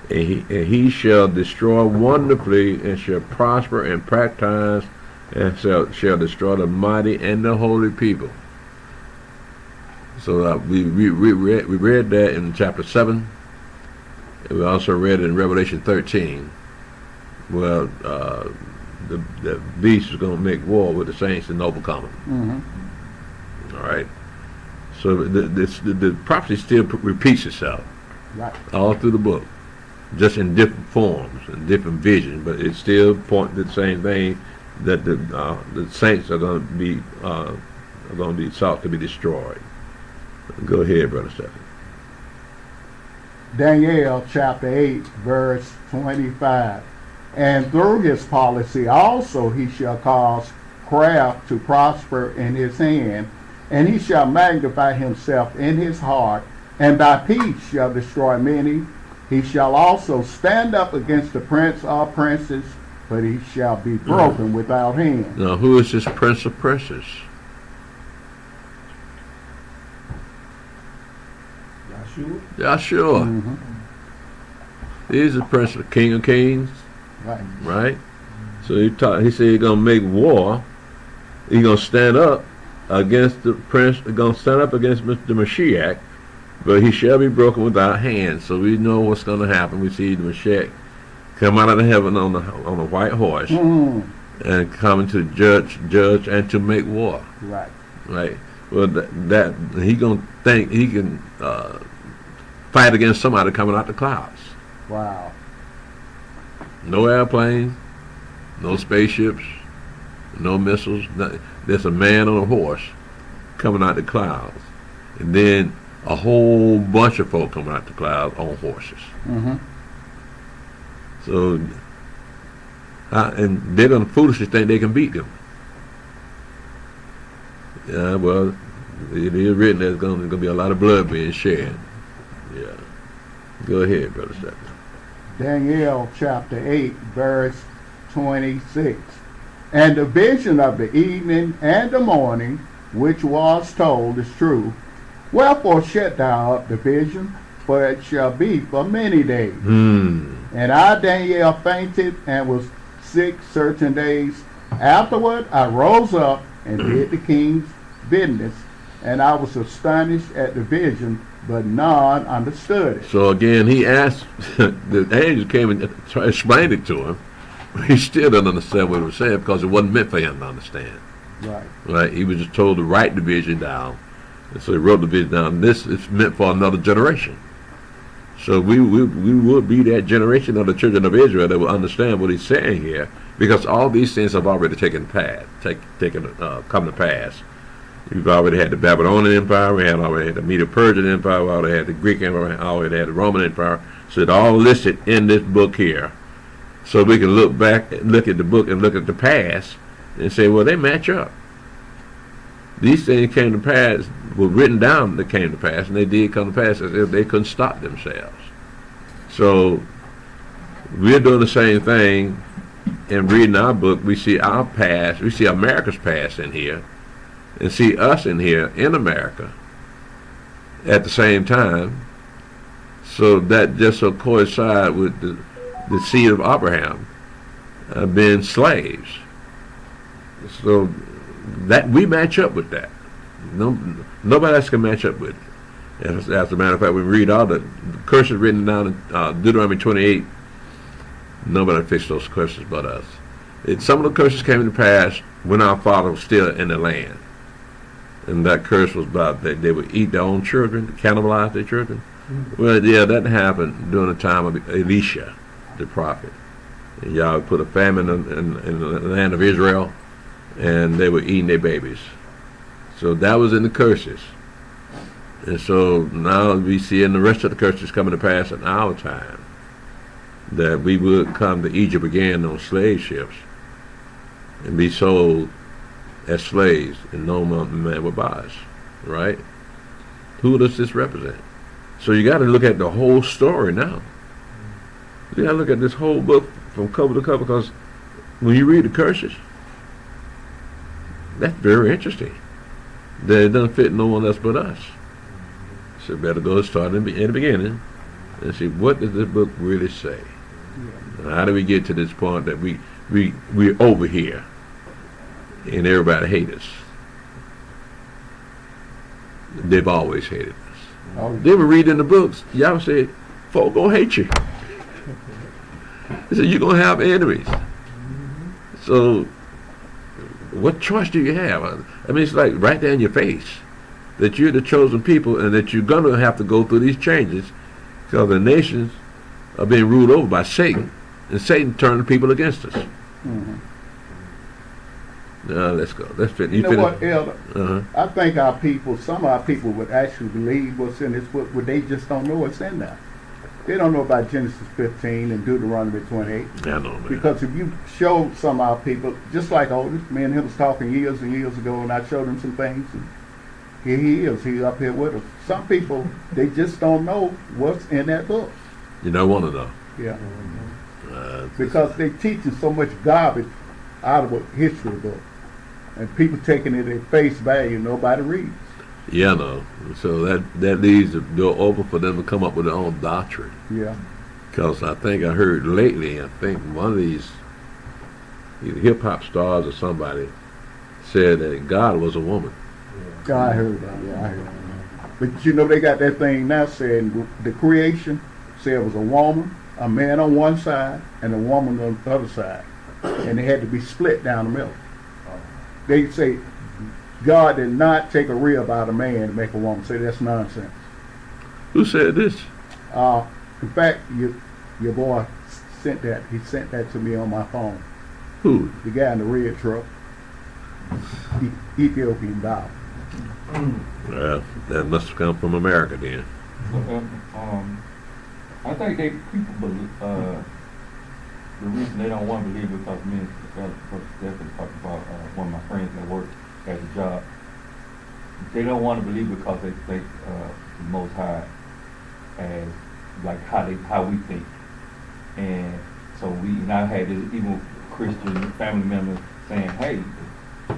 and he shall destroy wonderfully, and shall prosper and practice, and shall destroy the mighty and the holy people." So we read that in chapter 7. And we also read in Revelation 13. Well, the beast is going to make war with the saints and overcome them. Mm-hmm. All right. So the prophecy still repeats itself, Right. all through the book, just in different forms and different visions, but it still points to the same thing, that the saints are going to be sought to be destroyed. Go ahead, Brother Stephen. Daniel chapter 8, verse 25. And through his policy also he shall cause craft to prosper in his hand, and he shall magnify himself in his heart, and by peace shall destroy many. He shall also stand up against the prince of princes, but he shall be broken without hand. Now, who is this prince of princes? Yahshua. Mm-hmm. He's the prince, the king of kings, Right. right? So he said he's going to make war. He's going to stand up against the prince, going to stand up against the Mashiach, but he shall be broken without hands. So we know what's going to happen. We see the Mashiach come out of heaven on a white horse, and coming to judge and to make war. Right. Right. Well, that he gonna think he can fight against somebody coming out the clouds. Wow. No airplanes, no spaceships, no missiles. Nothing. There's a man on a horse coming out the clouds, and then a whole bunch of folk coming out the clouds on horses. Mm-hmm. So, and they're gonna foolishly think they can beat them. Yeah, well, it is written there's going to be a lot of blood being shed. Yeah. Go ahead, Brother Stephen. Daniel chapter 8, verse 26. And the vision of the evening and the morning, which was told, is true. Wherefore shut thou up the vision, for it shall be for many days. And I, Daniel, fainted and was sick certain days. Afterward I rose up and did the king's business, and I was astonished at the vision, but none understood it. So again, he asked, the angel came and explained it to him. He still didn't understand what it was saying because it wasn't meant for him to understand. Right. Right? He was just told to write the vision down. And so he wrote the vision down. This is meant for another generation. So we would be that generation of the children of Israel that will understand what he's saying here, because all these things have already come to pass. We've already had the Babylonian Empire, we had already had the Medo-Persian Empire, we already had the Greek Empire, we already had the Roman Empire. So it's all listed in this book here. So we can look back, look at the book and look at the past and say, well, they match up. These things came to pass, were written down that came to pass, and they did come to pass as if they couldn't stop themselves. So we're doing the same thing, and reading our book, we see our past, we see America's past in here, and see us in here in America at the same time. So that just so coincide with the seed of Abraham being slaves. So that we match up with that. Nobody else can match up with it. As a matter of fact, we read all the curses written down in Deuteronomy 28. Nobody fixed those curses but us. Some of the curses came to pass when our father was still in the land. And that curse was about that they would eat their own children, cannibalize their children. Mm-hmm. Well, yeah, that happened during the time of Elisha, the prophet. And y'all put a famine in the land of Israel, and they were eating their babies. So that was in the curses. And so now we see in the rest of the curses coming to pass in our time, that we would come to Egypt again on slave ships and be sold as slaves, and no man would buy us, right? Who does this represent? So you got to look at the whole story now. You got to look at this whole book from cover to cover, because when you read the curses, that's very interesting. That it doesn't fit no one else but us. So better go start in the beginning and see, what does this book really say? And how do we get to this point that we're over here and everybody hates us? They've always hated us. They were reading the books. Y'all said, folk gonna hate you. They said, you're gonna have enemies. So what choice do you have? I mean, it's like right there in your face that you're the chosen people and that you're gonna have to go through these changes, because the nations are being ruled over by Satan, and Satan turned the people against us. Mm-hmm. Now let's go. Let's finish. You know what, Elder? I think some of our people would actually believe what's in this book, but they just don't know what's in there. They don't know about Genesis 15 and Deuteronomy 28. I know, man. Because if you show some of our people, just like Otis, me and him was talking years and years ago, and I showed him some things, and here he is. He's up here with us. Some people, they just don't know what's in that book. You don't want to know. Yeah. Because they teaching so much garbage out of a history book, and people taking it at face value. Nobody reads. Yeah, no. So that leaves the door open for them to come up with their own doctrine. Yeah. Because I think I heard lately, I think one of these either hip hop stars or somebody said that God was a woman. Yeah, I heard that. Yeah, I heard that. But you know, they got that thing now saying the creation said it was a woman, a man on one side, and a woman on the other side, and they had to be split down the middle. They say God did not take a rib out of a man to make a woman. Say that's nonsense. Who said this? In fact, your boy sent that. He sent that to me on my phone. Who? The guy in the red truck. Ethiopian dollar. Well, that must have come from America then. I think people believe, the reason they don't want to believe, because me and Stephen talked about one of my friends that work at the job. They don't want to believe because they think the Most High as like how we think, and so and I had this even Christian family members saying, "Hey,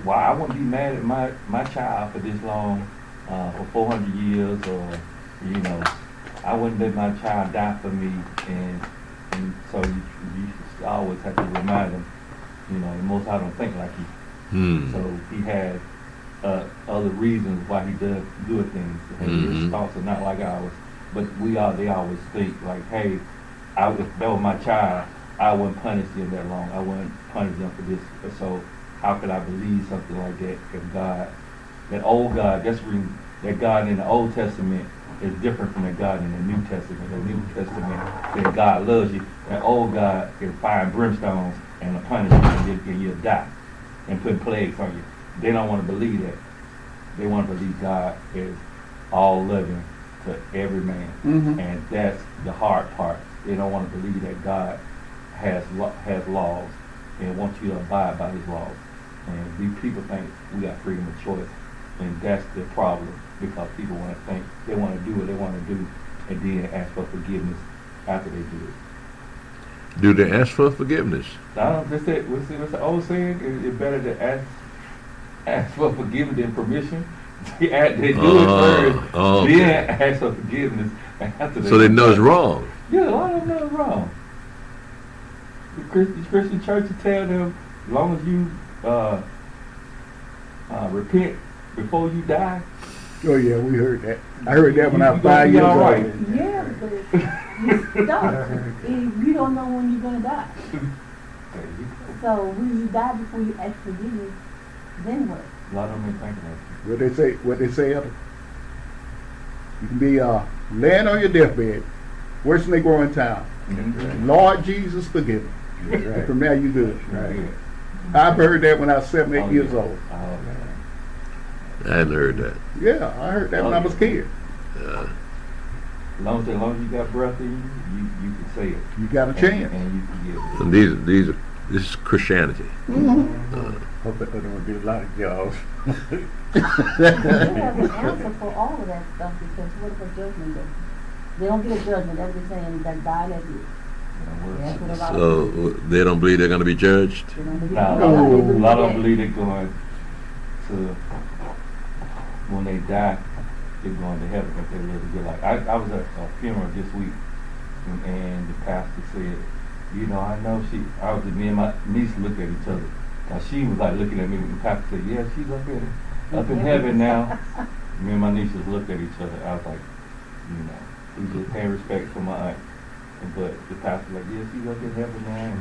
why I wouldn't be mad at my child for this long, for 400 years, or I wouldn't let my child die for me," and so you always have to remind them, the Most High don't think like you. So he has other reasons why he does good things. His thoughts are not like ours, but they always think like, hey, if that was my child, I wouldn't punish them that long. I wouldn't punish them for this. So how could I believe something like that if God, that old God, that God in the Old Testament is different from the God in the New Testament. The New Testament says God loves you. That old God is fire and brimstones and a punishment, and you'll die and put plagues on you. They don't want to believe that. They want to believe God is all loving to every man, and that's the hard part. They don't want to believe that God has laws and wants you to abide by His laws. And these people think we got freedom of choice, and that's the problem, because people want to think they want to do what they want to do, and then ask for forgiveness after they do it. Do they ask for forgiveness? I don't. What's the old saying? It's better to ask for forgiveness than permission. They do it first, okay. then ask for forgiveness after So they know it's wrong. Yeah, a lot of them know it's wrong. The Christian church will tell them, as long as you repent before you die. Oh yeah, we heard that. I heard that when I was 5 years old. Right. Yeah, but you're stuck. You don't know when you're gonna die. So when you die before you ask forgiveness, then what? A lot of them ain't thinking that. What they say, Elder? You can be laying on your deathbed, worst Negro in town. Mm-hmm. Lord Jesus, forgive me. Right. From there you good. Right. I've heard that when I was 7, 8 years yeah. old. Oh, man. I hadn't heard that. Yeah, I heard that when I was a kid. Uh, As long as you got breath in you can say it. You got a chance. And you can get it. and this is Christianity. Hope that there would be a lot of y'all. They have an answer for all of that stuff because what if a judgment day? They don't get a judgment. That's what they're saying. That died as it. That's what a lot of So people do. they don't believe they're going to be judged? They don't believe Now, that. a lot of them believe they're going to, when they die, they're going to heaven if they live a good life. I was at a funeral this week, and the pastor said, me and my niece looked at each other. Now she was like looking at me, and the pastor said, yeah, she's up in heaven now. Me and my niece just looked at each other. I was like, we just paying respect for my aunt. But the pastor was like, yeah, she's up in heaven now,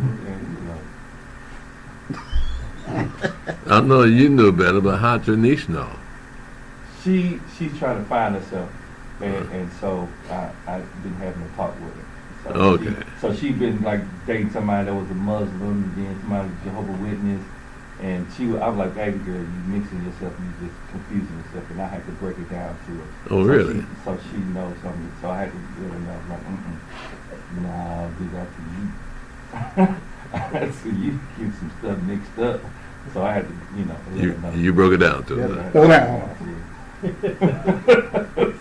I know you knew better, but how'd your niece know? She's trying to find herself, and so I've been having a talk with her. So Okay. She been like dating somebody that was a Muslim, and then somebody was Jehovah's Witness, and I was like, baby girl, you mixing yourself, you just confusing yourself, and I had to break it down to her. Oh, really? So she knows something. So I had to let her know. I was like, nah, do that to you. So you keep some stuff mixed up. So I had to, let her know. You broke it down to her. Yeah. Throw down.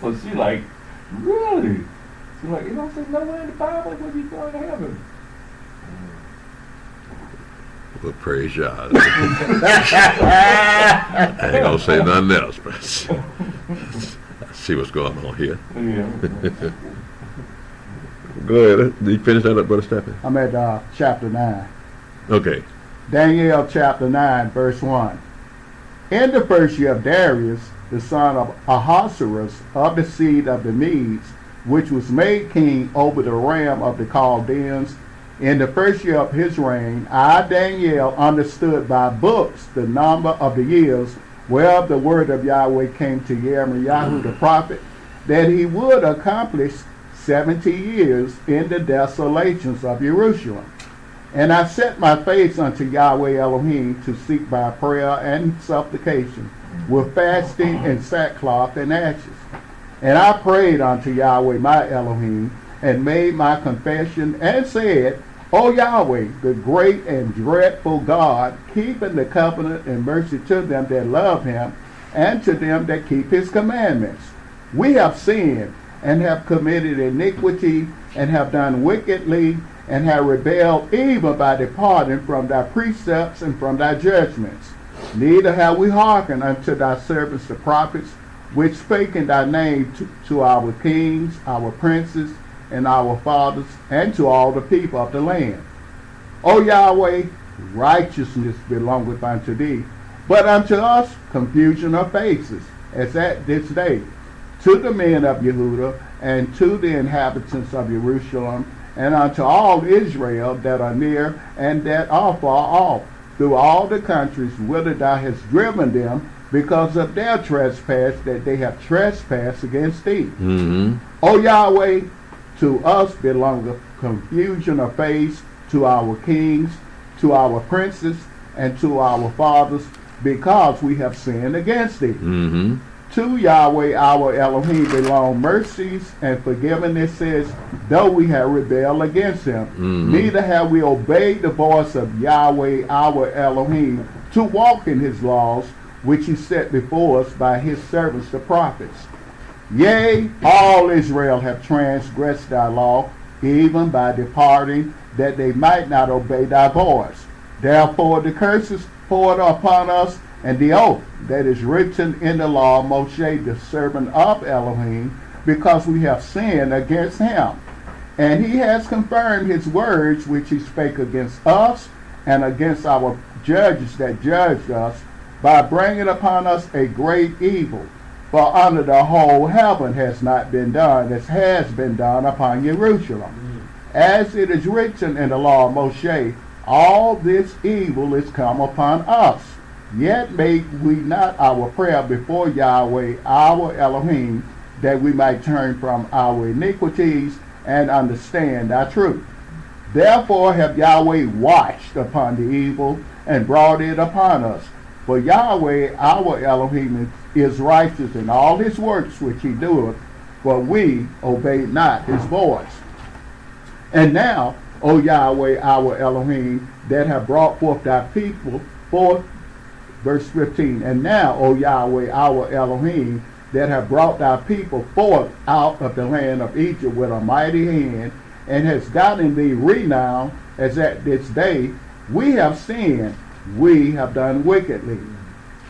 So she like, really? She's like, it don't say nowhere in the Bible when you going to heaven. Well, praise God. I ain't gonna say nothing else, but see what's going on here. Yeah. Go ahead. Did you finish that up, Brother Stephen? I'm at chapter 9. Okay. Daniel chapter 9, verse 1. In the first year of Darius, the son of Ahasuerus, of the seed of the Medes, which was made king over the realm of the Chaldeans, in the first year of his reign, I, Daniel, understood by books the number of the years whereof the word of Yahweh came to Jeremiah the prophet, that he would accomplish 70 years in the desolations of Jerusalem. And I set my face unto Yahweh Elohim to seek by prayer and supplication, with fasting and sackcloth and ashes. And I prayed unto Yahweh my Elohim, and made my confession, and said, O Yahweh, the great and dreadful God, keeping the covenant and mercy to them that love him, and to them that keep his commandments. We have sinned, and have committed iniquity, and have done wickedly, and have rebelled even by departing from thy precepts and from thy judgments. Neither have we hearkened unto thy servants the prophets, which spake in thy name to our kings, our princes, and our fathers, and to all the people of the land. O Yahweh, righteousness belongeth unto thee, but unto us confusion of faces, as at this day, to the men of Yehudah, and to the inhabitants of Jerusalem, and unto all Israel that are near and that are far off, through all the countries whither thou hast driven them, because of their trespass that they have trespassed against thee. Mm-hmm. O Yahweh, to us belongeth confusion of face, to our kings, to our princes, and to our fathers, because we have sinned against thee. Mm-hmm. To Yahweh our Elohim belong mercies and forgivenesses, though we have rebelled against him. Mm-hmm. Neither have we obeyed the voice of Yahweh our Elohim to walk in his laws, which he set before us by his servants the prophets. Yea, all Israel have transgressed thy law, even by departing, that they might not obey thy voice. Therefore the curse is poured upon us, and the oath that is written in the law of Moshe, the servant of Elohim, because we have sinned against him. And he has confirmed his words which he spake against us and against our judges that judged us, by bringing upon us a great evil. For under the whole heaven has not been done as has been done upon Jerusalem. As it is written in the law of Moshe, all this evil is come upon us. Yet make we not our prayer before Yahweh our Elohim, that we might turn from our iniquities and understand thy truth. Therefore have Yahweh watched upon the evil and brought it upon us. For Yahweh our Elohim is righteous in all his works which he doeth, for we obeyed not his voice. And now, O Yahweh our Elohim, that have brought forth thy people forth, verse 15, and now, O Yahweh our Elohim, that have brought thy people forth out of the land of Egypt with a mighty hand, and has gotten thee renown, as at this day we have sinned, we have done wickedly.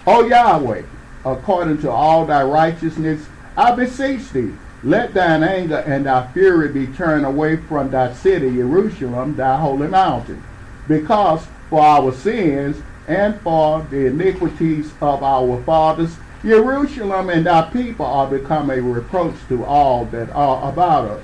O Yahweh, according to all thy righteousness, I beseech thee, let thine anger and thy fury be turned away from thy city, Jerusalem, thy holy mountain, because for our sins and for the iniquities of our fathers, Jerusalem and thy people are become a reproach to all that are about us.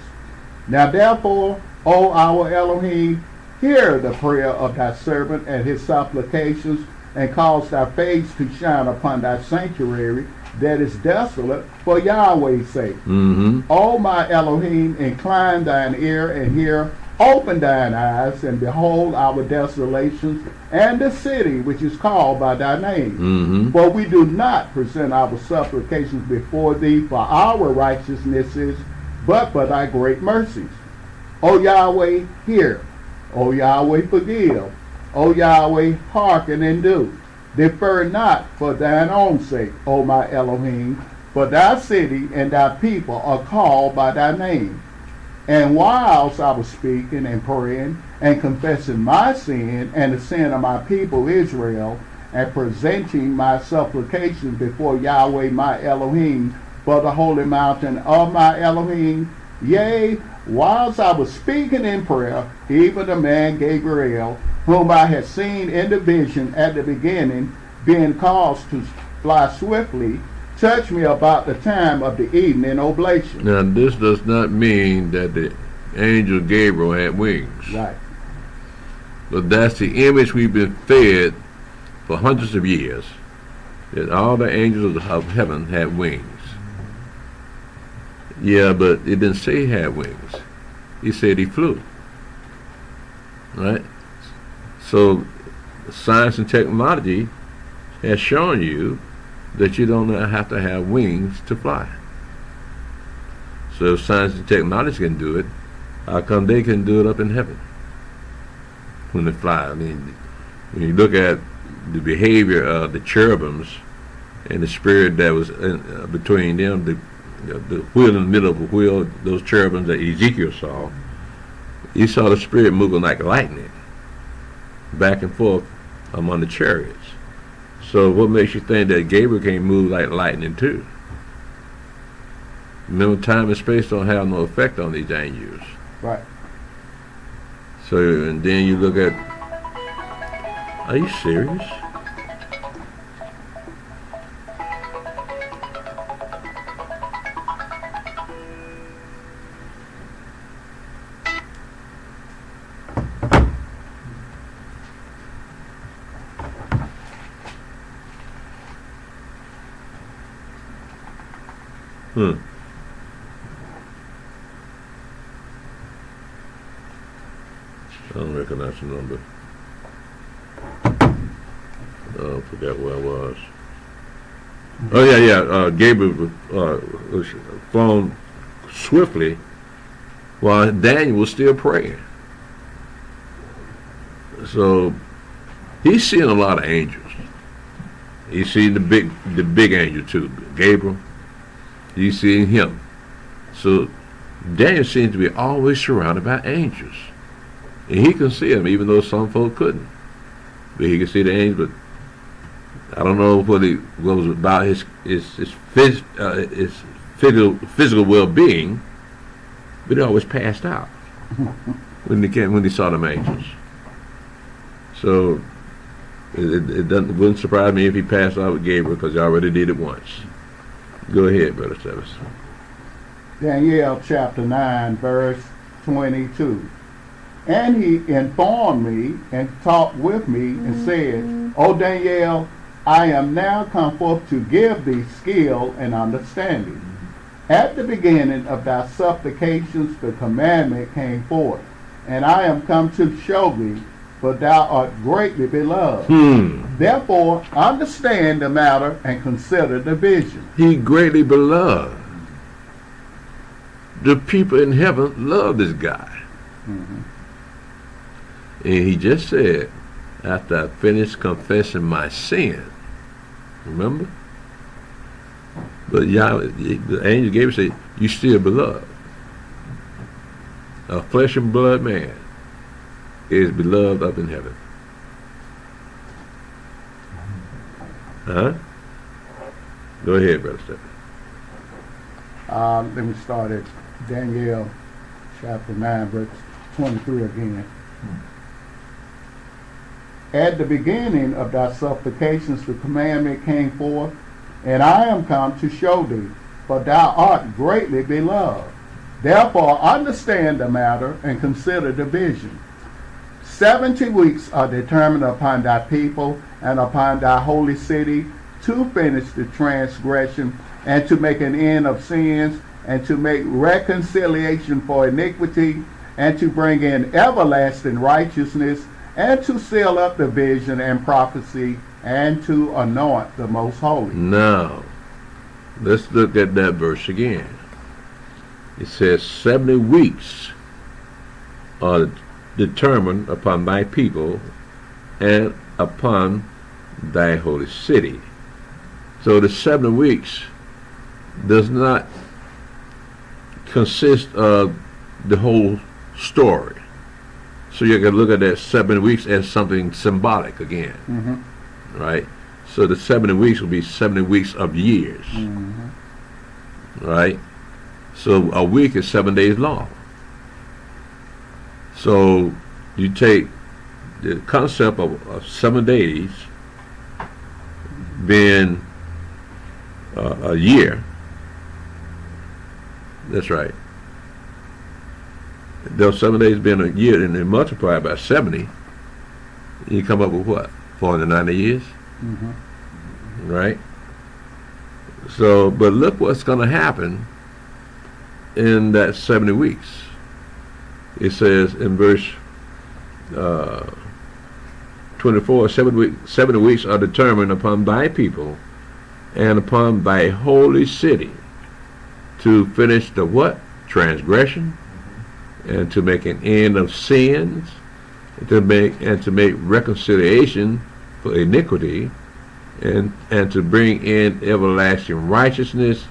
Now therefore, O our Elohim, hear the prayer of thy servant and his supplications, and cause thy face to shine upon thy sanctuary that is desolate for Yahweh's sake. O my Elohim, incline thine ear and hear, open thine eyes and behold our desolations and the city which is called by thy name. For we do not present our supplications before thee for our righteousnesses, but for thy great mercies. O Yahweh, hear. O Yahweh, forgive. O Yahweh, hearken and do. Defer not for thine own sake, O my Elohim, for thy city and thy people are called by thy name. And whilst I was speaking and praying and confessing my sin and the sin of my people Israel, and presenting my supplications before Yahweh my Elohim for the holy mountain of my Elohim, yea, whilst I was speaking in prayer, even the man Gabriel, whom I had seen in the vision at the beginning, being caused to fly swiftly, touched me about the time of the evening oblation. Now, this does not mean that the angel Gabriel had wings. Right. But that's the image we've been fed for hundreds of years, that all the angels of heaven had wings. Yeah, but it didn't say he had wings. He said he flew. Right? So science and technology has shown you that you don't have to have wings to fly. So if science and technology can do it, how come they can do it up in heaven when they fly? I mean, when you look at the behavior of the cherubims and the spirit that was between them, the wheel in the middle of the wheel, those cherubims that Ezekiel saw, he saw the spirit moving like lightning back and forth among the chariots. So what makes you think that Gabriel can move like lightning too? Remember, time and space don't have no effect on these angels. Right. So, and then you look at, are you serious? I don't recognize the number. I forgot where I was. Oh yeah. Gabriel was flown swiftly while Daniel was still praying. So he's seeing a lot of angels. He's seeing the big angel too, Gabriel. He's seeing him. So Daniel seems to be always surrounded by angels. And he can see them, even though some folk couldn't. But he can see the angels, but I don't know what it was about his physical well-being, but he always passed out when he saw them angels. So it wouldn't surprise me if he passed out with Gabriel, because he already did it once. Go ahead, Brother Stevis. Daniel chapter 9, verse 22. And he informed me and talked with me and said, O Daniel, I am now come forth to give thee skill and understanding. At the beginning of thy supplications the commandment came forth, and I am come to show thee, for thou art greatly beloved. Therefore understand the matter and consider the vision. He greatly beloved. The people in heaven love this guy. And he just said, after I finished confessing my sin, remember? But Yahweh, the angel gave us, say, you still beloved. A flesh and blood man is beloved up in heaven. Huh? Go ahead, Brother Stephen. Let me start at Daniel chapter 9, verse 23 again. At the beginning of thy supplications the commandment came forth, and I am come to show thee, for thou art greatly beloved. Therefore understand the matter and consider the vision. 70 weeks are determined upon thy people and upon thy holy city to finish the transgression and to make an end of sins and to make reconciliation for iniquity and to bring in everlasting righteousness and to seal up the vision and prophecy and to anoint the most holy. Now, let's look at that verse again. It says 70 weeks are determined upon thy people and upon thy holy city. So the 70 weeks does not consist of the whole story. So you can look at that 7 weeks as something symbolic again, right? So the 70 weeks will be 70 weeks of years, right? So a week is 7 days long. So you take the concept of 7 days being a year. That's right. Those 7 days being a year, and then multiply by 70, you come up with what? 490 years? Right? So, but look what's going to happen in that 70 weeks. It says in verse 24, 70 weeks are determined upon thy people and upon thy holy city to finish the what? Transgression, and to make an end of sins, and to make reconciliation for iniquity, and to bring in everlasting righteousness,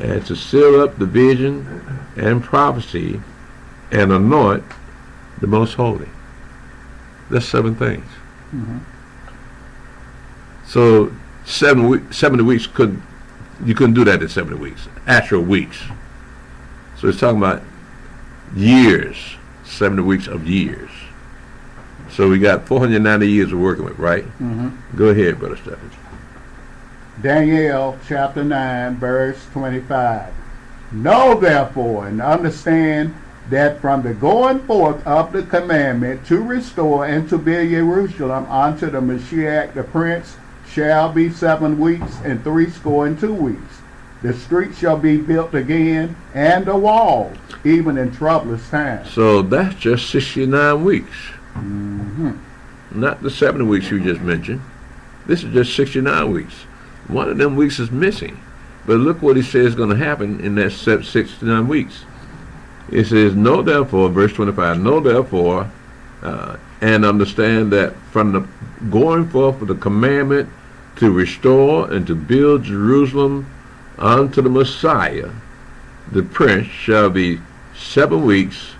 and to seal up the vision and prophecy, and anoint the most holy. That's 7 things. So 70 weeks you couldn't do that in 70 weeks, actual weeks. So it's talking about years, 70 weeks of years. So we got 490 years of working with, right? Go ahead, Brother Stephen. Daniel chapter 9, verse 25. Know therefore and understand that from the going forth of the commandment to restore and to build Jerusalem unto the Mashiach the Prince shall be 7 weeks and 62 weeks. The street shall be built again, and the wall, even in troublous times. So that's just 69 weeks. Not the 70 weeks you just mentioned. This is just 69 weeks. One of them weeks is missing. But look what he says is going to happen in that 69 weeks. It says, know therefore, verse 25, know therefore, and understand that from the going forth of the commandment to restore and to build Jerusalem unto the Messiah, the Prince shall be 7 weeks,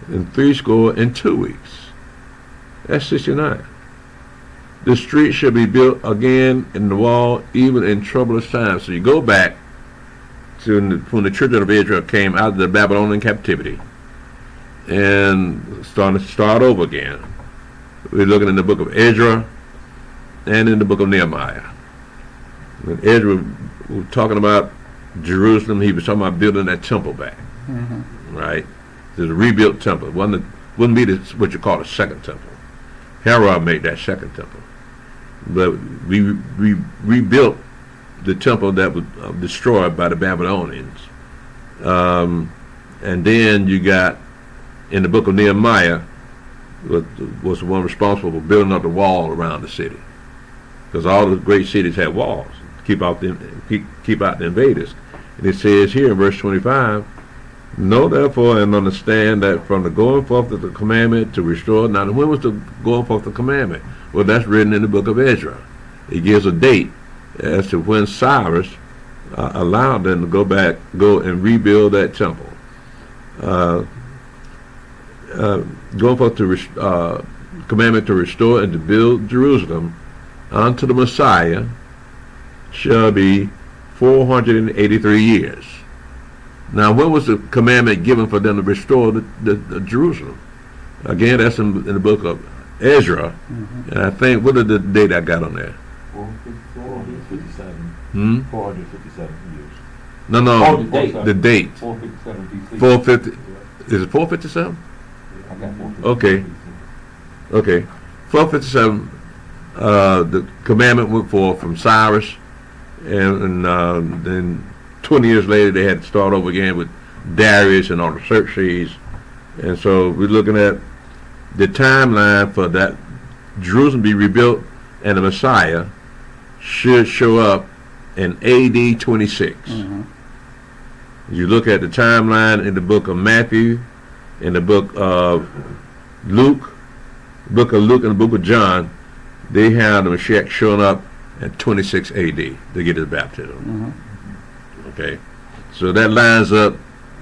and 62 weeks. That's 69. The street shall be built again in the wall, even in troublous times. So you go back to when the children of Israel came out of the Babylonian captivity and start over again. We're looking in the book of Ezra and in the book of Nehemiah. When Ezra was talking about Jerusalem, he was talking about building that temple back, right? There's a rebuilt temple. It wouldn't be what you call a second temple. Herod made that second temple. But we rebuilt the temple that was destroyed by the Babylonians. And then you got, in the book of Nehemiah, was the one responsible for building up the wall around the city. Because all the great cities had walls to keep out the invaders. And it says here in verse 25, know therefore and understand that from the going forth of the commandment to restore. Now, when was the going forth of the commandment? Well, that's written in the book of Ezra. It gives a date as to when Cyrus allowed them to go and rebuild that temple. Going forth to commandment to restore and to build Jerusalem unto the Messiah shall be 483 years. Now, when was the commandment given for them to restore the Jerusalem? Again, that's in the book of Ezra. And I think, what is the date I got on there? 457. 457 years. No, Oh, the date. 457 BC. 450. Is it 457? I got 457. Okay. 457. The commandment went forth from Cyrus, and then 20 years later they had to start over again with Darius and Artaxerxes. And so we're looking at the timeline for that Jerusalem be rebuilt and the Messiah should show up in AD 26. You look at the timeline in the book of Matthew, in the book of Luke, and the book of John, they have the Mashiach showing up at 26 AD to get his baptism. Okay, so that lines up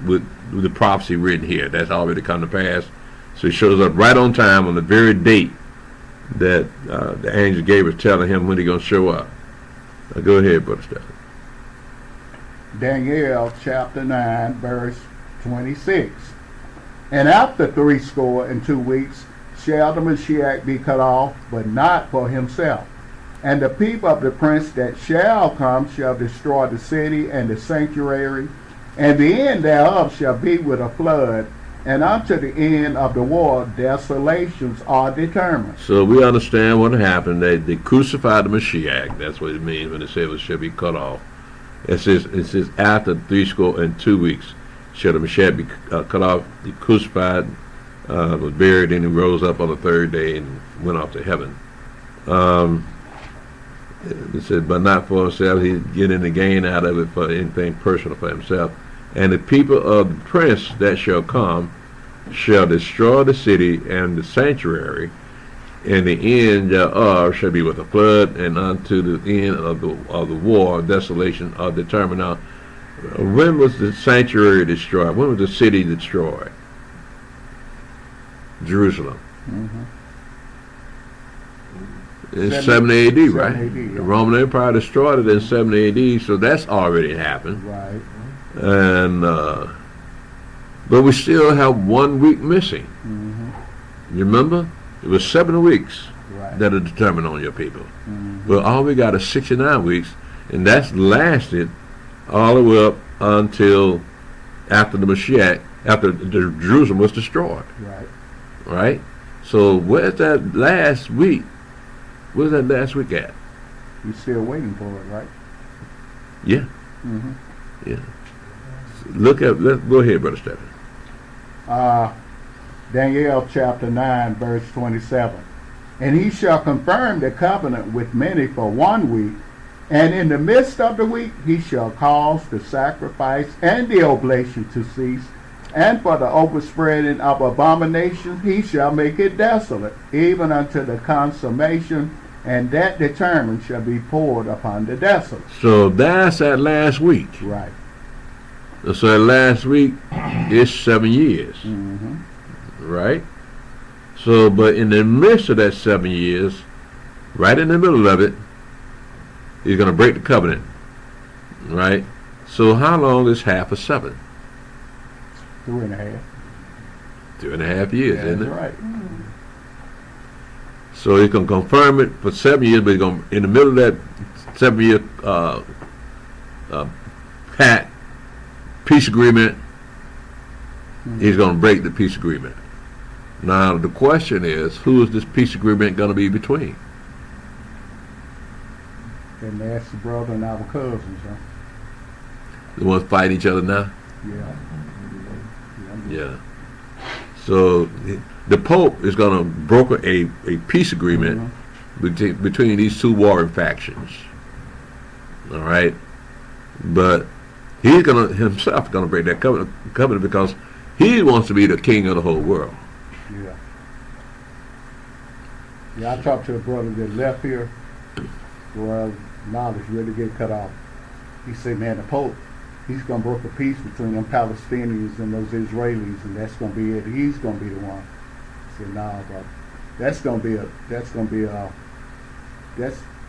with the prophecy written here. That's already come to pass. So he shows up right on time on the very date that the angel Gabriel telling him when he's going to show up. Go ahead, Brother Stephen. Daniel chapter 9, verse 26. And after 62 weeks shall the Mashiach be cut off, but not for himself. And the people of the prince that shall come shall destroy the city and the sanctuary, and the end thereof shall be with a flood, and unto the end of the war desolations are determined. So we understand what happened. They crucified the Mashiach. That's what it means when it says it shall be cut off. It says after 62 weeks shall the Mashiach be cut off. He crucified, was buried, and he rose up on the third day and went off to heaven. It said, but not for himself. He'd get any gain out of it for anything personal for himself. And the people of the prince that shall come shall destroy the city and the sanctuary, and the end thereof shall be with a flood, and unto the end of the war desolation are determined. Now, when was the sanctuary destroyed? When was the city destroyed? Jerusalem. In 70 AD, right? 70 AD, yeah. The Roman Empire destroyed it in 70 AD, so that's already happened. Right. And but we still have 1 week missing. You remember? It was 7 weeks that are determined on your people. Well, all we got is 69 weeks, and that's lasted all the way up until after the Mashiach, after Jerusalem was destroyed. Right? So where's that last week? Where's that last week at? You're still waiting for it, right? Yeah. Yeah. Let's go ahead, Brother Stephen. Daniel chapter 9, verse 27. And he shall confirm the covenant with many for 1 week, and in the midst of the week he shall cause the sacrifice and the oblation to cease, and for the overspreading of abominations he shall make it desolate, even unto the consummation, and that determined shall be poured upon the desolate. So that's that last week. Right. So last week, it's 7 years, Mm-hmm. right? So, but in the midst of that 7 years, right in the middle of it, he's going to break the covenant, right? So how long is half of 7? 3.5. 2.5 years, That's isn't it? right. So he's going to confirm it for 7 years, but he's going in the middle of that 7-year pact, peace agreement, he's going to break the peace agreement. Now the question is, who is this peace agreement going to be between? And that's the brother and our cousins, huh? The ones fighting each other now? Yeah. Yeah. So the Pope is going to broker a peace agreement between these two warring factions. All right, but he's himself going to break that covenant because he wants to be the king of the whole world. Yeah. Yeah, I talked to a brother that left here where knowledge really get cut off. He said, man, the Pope, he's going to broker peace between them Palestinians and those Israelis, and that's going to be it. He's going to be the one. I said, nah, bro. That's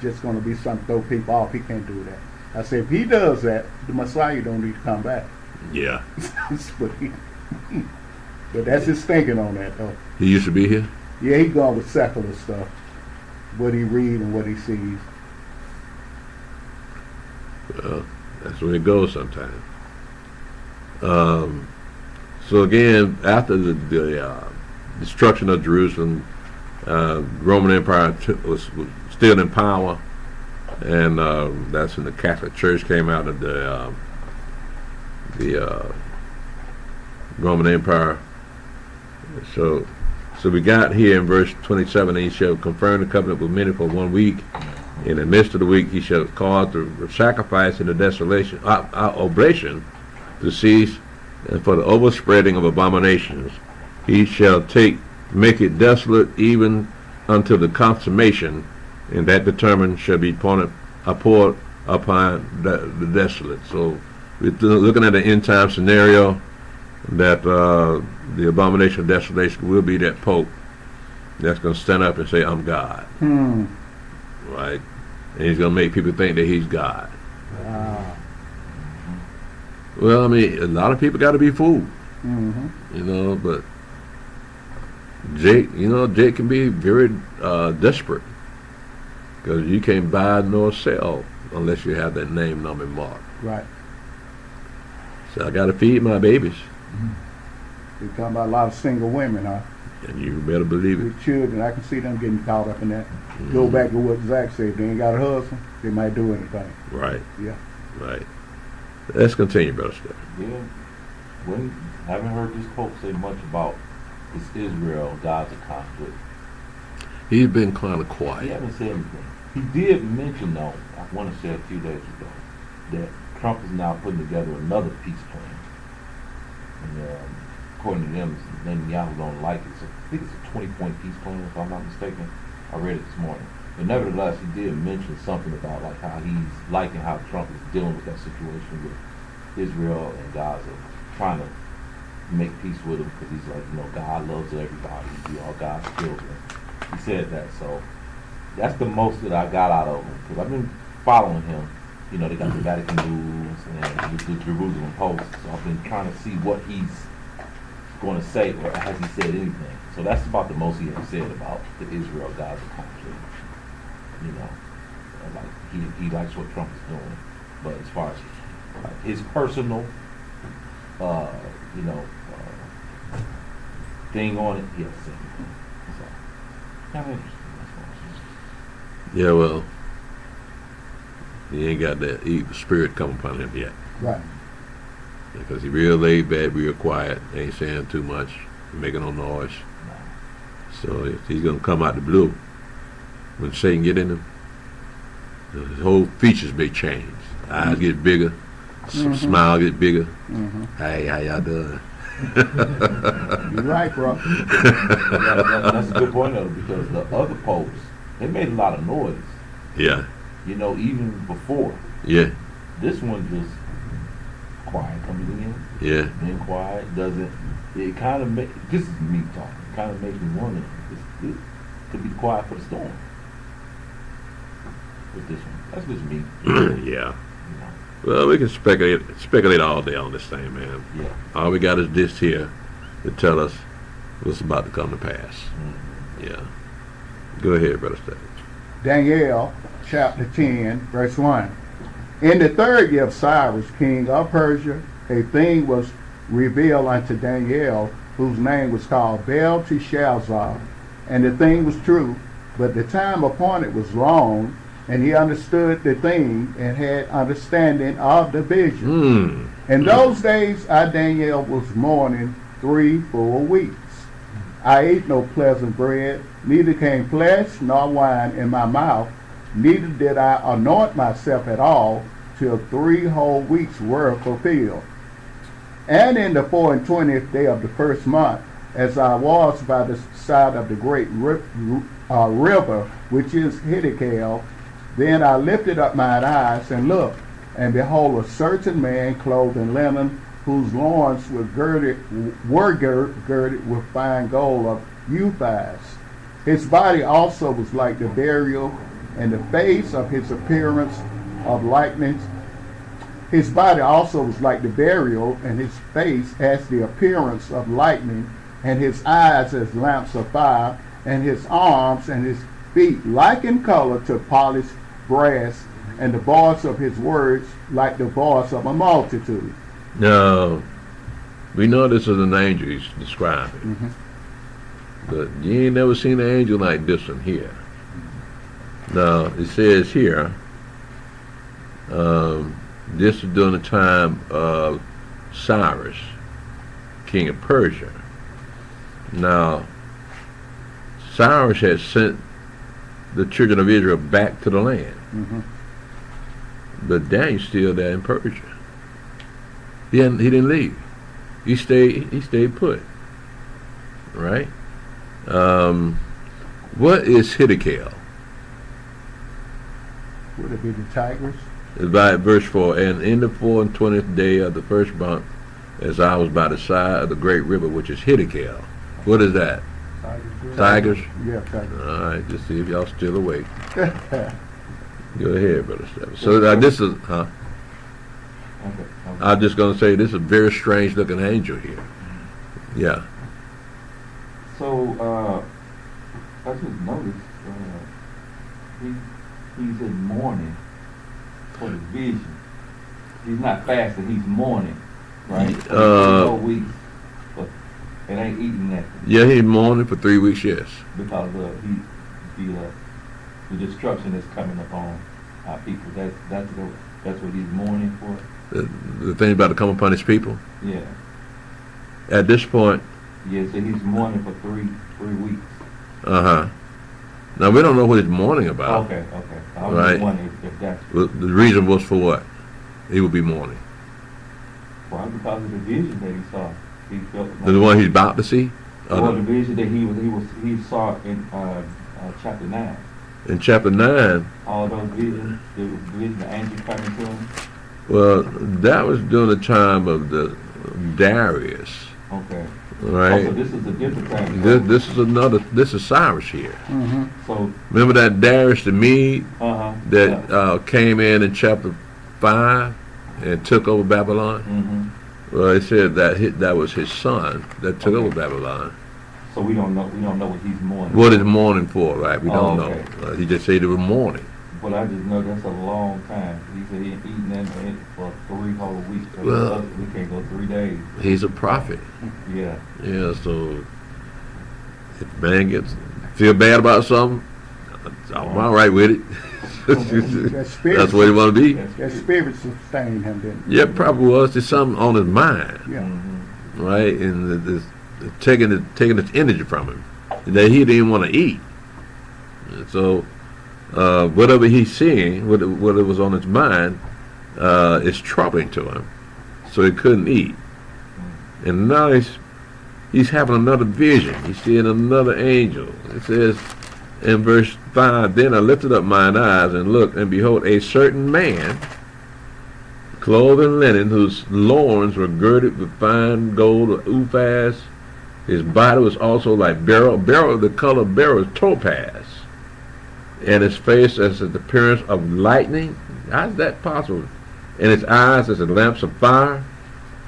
just going to be something to throw people off. He can't do that. I said, if he does that, the Messiah don't need to come back. Yeah. But that's his thinking on that, though. He used to be here? Yeah, he gone with secular stuff. What he read and what he sees. Well, that's where it goes sometimes. So again, after the destruction of Jerusalem, Roman Empire was still in power, and that's when the Catholic Church came out of the Roman Empire. So we got here in verse 27, and he shall confirm the covenant with many for 1 week. In the midst of the week, he shall cause the sacrifice and the desolation, oblation to cease, and for the overspreading of abominations, he shall make it desolate even until the consummation, and that determined shall be poured upon the desolate. So we're looking at an end time scenario that the abomination of desolation will be that Pope that's going to stand up and say, I'm God. Right? And he's going to make people think that he's God. Wow. Well, I mean, a lot of people got to be fooled. Mm-hmm. You know, but Jake can be very desperate because you can't buy nor sell unless you have that name, number, and mark. Right. So I got to feed my babies. You're talking about a lot of single women, huh? And you better believe it. With children, I can see them getting caught up in that. Go back to what Zach said. If they ain't got a husband, they might do anything. Right. Yeah. Right. Let's continue, Brother Stephen. Yeah. I haven't heard this Pope say much about is Israel God's a conflict. He's been kind of He quiet. hasn't said anything. He did mention, though, I want to say a few days ago, that Trump is now putting together another peace plan. And according to them, Netanyahu don't like it. So I think it's a 20-point peace plan, if I'm not mistaken. I read it this morning. But nevertheless, he did mention something about like how he's liking how Trump is dealing with that situation with Israel and Gaza, trying to make peace with them because he's like, God loves everybody. We all God's children. He said that, so that's the most that I got out of him because I've been following him. They got the Vatican News and the Jerusalem Post, so I've been trying to see what he's going to say, or has he said anything. So that's about the most he has said about the Israel-Gaza conflict. Like he likes what Trump is doing, but as far as like his personal, thing on it, he hasn't said anything. So, kind of interesting. Yeah, well, he ain't got that evil spirit come upon him yet. Right. Because he real laid back, real quiet, ain't saying too much, making no noise. So he's going to come out the blue. When Satan get in him, his whole features may change. Eyes get bigger, smile get bigger. Hey, how y'all doing? You're right, bro. That's a good point, though, because the other popes, they made a lot of noise. Yeah. Even before. Yeah. This one just quiet coming in, Yeah. being quiet doesn't. It kind of this is me talking. It kind of makes me wonder it to be quiet for the storm. With this one, that's just me. Yeah. Well, we can speculate all day on this thing, man. Yeah. All we got is this here to tell us what's about to come to pass. Mm-hmm. Yeah. Go ahead, Brother Stephen. Daniel chapter 10, verse 1. In the third year of Cyrus, king of Persia, a thing was revealed unto Daniel, whose name was called Belteshazzar. And the thing was true, but the time appointed was long, and he understood the thing and had understanding of the vision. In those days, I, Daniel, was mourning 3 full weeks. I ate no pleasant bread, neither came flesh nor wine in my mouth, neither did I anoint myself at all, till 3 whole weeks were fulfilled. And in the 24th day of the first month, as I was by the side of the great river, which is Hiddekel, then I lifted up mine eyes and looked, and behold, a certain man clothed in linen, whose loins were girded with fine gold of Uphaz. His body also was like the burial, and the face of his appearance of likeness. His body also was like the burial, and his face as the appearance of lightning, and his eyes as lamps of fire, and his arms and his feet like in color to polished brass, and the voice of his words like the voice of a multitude. Now, we know this is an angel he's describing. But you ain't never seen an angel like this one here. Now, it says here, this is during the time of Cyrus, king of Persia. Now, Cyrus had sent the children of Israel back to the land. But Daniel's still there in Persia. He didn't leave. He stayed put. Right? What is Hiddekel? Would it be the Tigris? It's by verse 4. And in the 24th day of the first month, as I was by the side of the great river, which is Hiddekel. What is that? Tigers? Yeah, Tigris. All right, just see if y'all still awake. Go ahead, Brother Stephen. So this is, I'm just going to say this is a very strange looking angel here. Yeah. So, I just noticed, he's in mourning for the vision. He's not fasting, he's mourning, right? For 4 weeks, but it ain't eating nothing. Yeah, he's mourning for 3 weeks, yes. Because the destruction that's coming upon our people. That's what he's mourning for. The thing about to come upon his people. Yeah. At this point. Yeah, so he's mourning for three weeks. Now we don't know what he's mourning about. Okay. I was just wondering if that's. Well, the reason was for what? He would be mourning. Well, because of the vision that he saw, he felt. Like The one he's about to see. Well, the vision that he saw in chapter 9. In chapter 9. All those visions, the vision, the angel coming to him. Well, that was during the time of the Darius. Okay. Right. So this is a different time. This is Cyrus here. So remember that Darius the Mede that came in chapter 5 and took over Babylon. Well, it said that was his son that took over Babylon. So we don't know what he's mourning. What is mourning for? Right? We don't know. He just said it was mourning. But I just know that's a long time. He said he ain't eating that for 3 whole weeks. Well, we can't go 3 days. He's a prophet. Yeah. Yeah, so if man feel bad about something, I'm all right with it. That's what he want to be. That spirit sustained him, didn't it? Yeah, probably was. There's something on his mind. Yeah. Right? And taking its energy from him that he didn't want to eat. And so whatever he's seeing, what was on his mind, is troubling to him. So he couldn't eat. And now he's having another vision. He's seeing another angel. It says in verse 5, then I lifted up mine eyes and looked, and behold, a certain man clothed in linen, whose loins were girded with fine gold or uphaz. His body was also like beryl. The color of beryl is topaz. And his face as the appearance of lightning. How's that possible? And his eyes as the lamps of fire.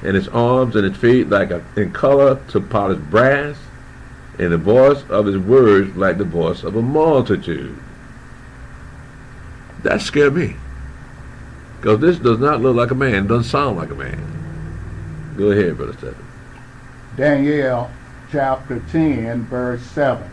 And his arms and his feet in color to polished brass. And the voice of his words like the voice of a multitude. That scared me. Because this does not look like a man. It doesn't sound like a man. Go ahead, Brother Stephen. Daniel chapter 10, verse 7.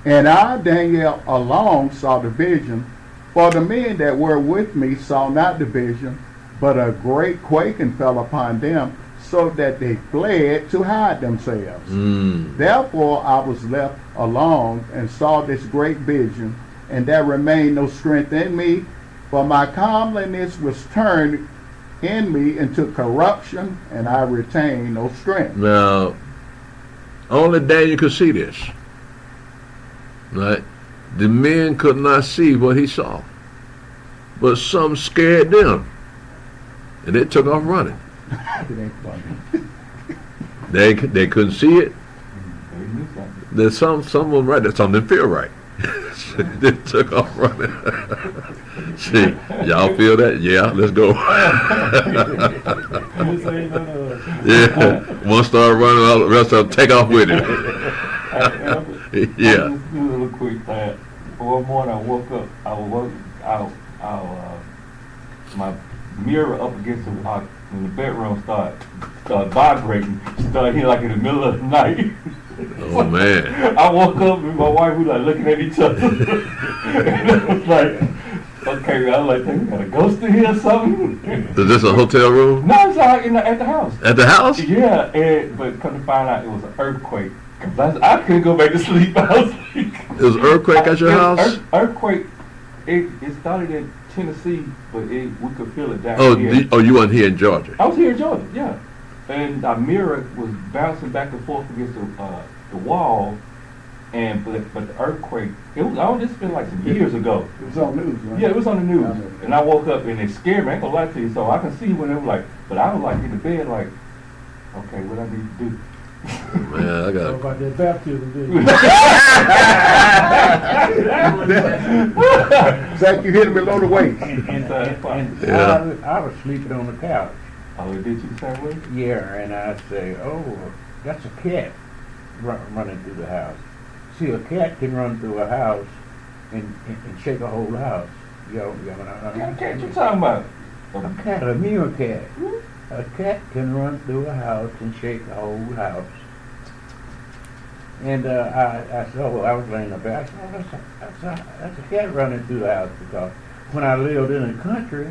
And I, Daniel, alone saw the vision, for the men that were with me saw not the vision, but a great quaking fell upon them, so that they fled to hide themselves. Therefore I was left alone and saw this great vision, and there remained no strength in me, for my comeliness was turned in me into corruption, and I retained no strength. Now, only Daniel could see this. Right? The men could not see what he saw. But some scared them. And they took off running. It ain't funny. They couldn't see it. They knew something. There's someone right there, something didn't feel right. They took off running. See, y'all feel that? Yeah, let's go. This ain't none of us. Yeah, one started running, all the rest of them take off with him. Yeah. I'll just do a little quick thing. One morning I woke up, my mirror up against the in the bedroom started vibrating, started here like in the middle of the night. Oh man. I woke up and my wife was like looking at each other. And I was like, okay, I was like, we got a ghost in here or something? Is this a hotel room? No, it's like at the house. At the house? Yeah, but come to find out it was an earthquake. Cause I couldn't go back to sleep. I was like, It was an earthquake at your house? Earthquake. It started in Tennessee, but we could feel it down here. You weren't here in Georgia? I was here in Georgia, yeah. And our mirror was bouncing back and forth against the wall, but the earthquake. It's been like some years ago. It was on news, right? Yeah, it was on the news. And I woke up and it scared me. I ain't gonna lie to you. So I can see when it was like, but I was like in the bed like, okay, what I need to do. Man, I What got about that baptism? Zach, you hit him below the waist. Yeah. I was sleeping on the couch. Oh, did you the same way? Yeah, and I'd say, oh, that's a cat running through the house. See, a cat can run through a house and shake a whole house. What cat you talking about? A cat, a meerkat. A cat can run through a house and shake the whole house. And I said, oh, I was laying in the bed. I said, oh, that's a cat running through the house, because when I lived in the country,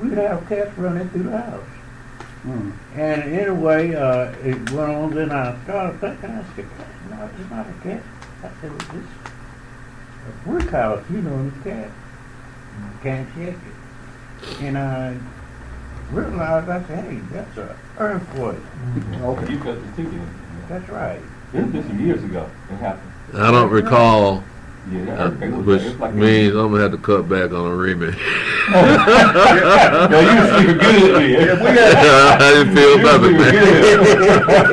we'd have cats running through the house. And anyway, it went on, then I started thinking, I said, no, it's not a cat. I said, it's a brick house, you know, and a cat can't shake it. And I realized, I said, hey, that's an earthquake. Okay. You cut the ticket. That's right. It was just some years ago. It happened. I don't recall, Yeah, that earthquake was which it was like means I'm gonna have to cut back on a remix. No, you were sleeping good at me. I didn't feel nothing, man.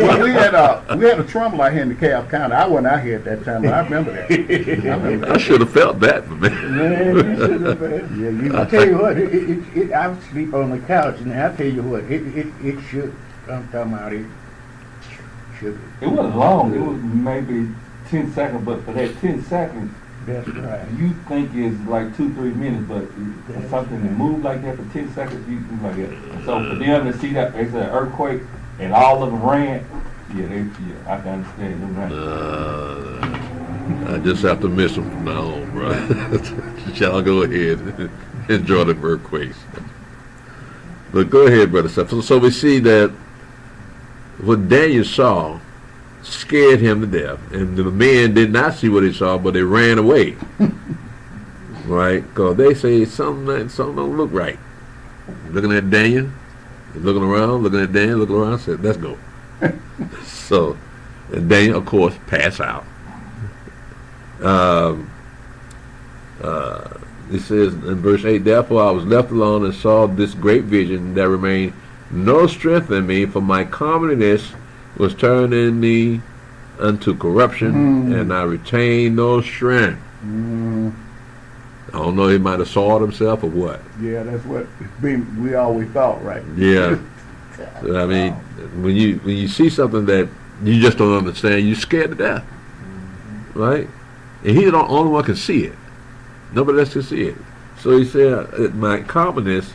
Well, we had a trumbull out here in DeKalb County. I wasn't out here at that time, but I remember that. I should have felt that, man. Man, you should have been. Yeah, you. I tell you what, I would sleep on the couch, and I tell you what, it should. I'm talking about it. Should. It wasn't long. It was maybe 10 seconds, but for that 10 seconds, That's right. you think it's like 2-3 minutes, but for something to move like that for 10 seconds, you like that. And so for them to see that it's an earthquake and all of them ran, I can understand them running. I just have to miss them from now on, bro. Y'all go ahead and enjoy the earthquakes. But go ahead, brother. So we see that what Daniel saw scared him to death, and the men did not see what he saw, but they ran away. Right? Because they say something don't look right. Looking at Daniel, looking around, looking at Daniel, looking around, said, let's go. So, and Daniel, of course, passed out. it says in verse 8, therefore I was left alone and saw this great vision. There remained no strength in me, for my comeliness was turned in me unto corruption, and I retained no strength. I don't know, he might have sawed himself or what. Yeah, that's what we always thought, right? Yeah. I mean, when you see something that you just don't understand, you're scared to death, right? And he's the only one can see it. Nobody else can see it. So he said, my comeliness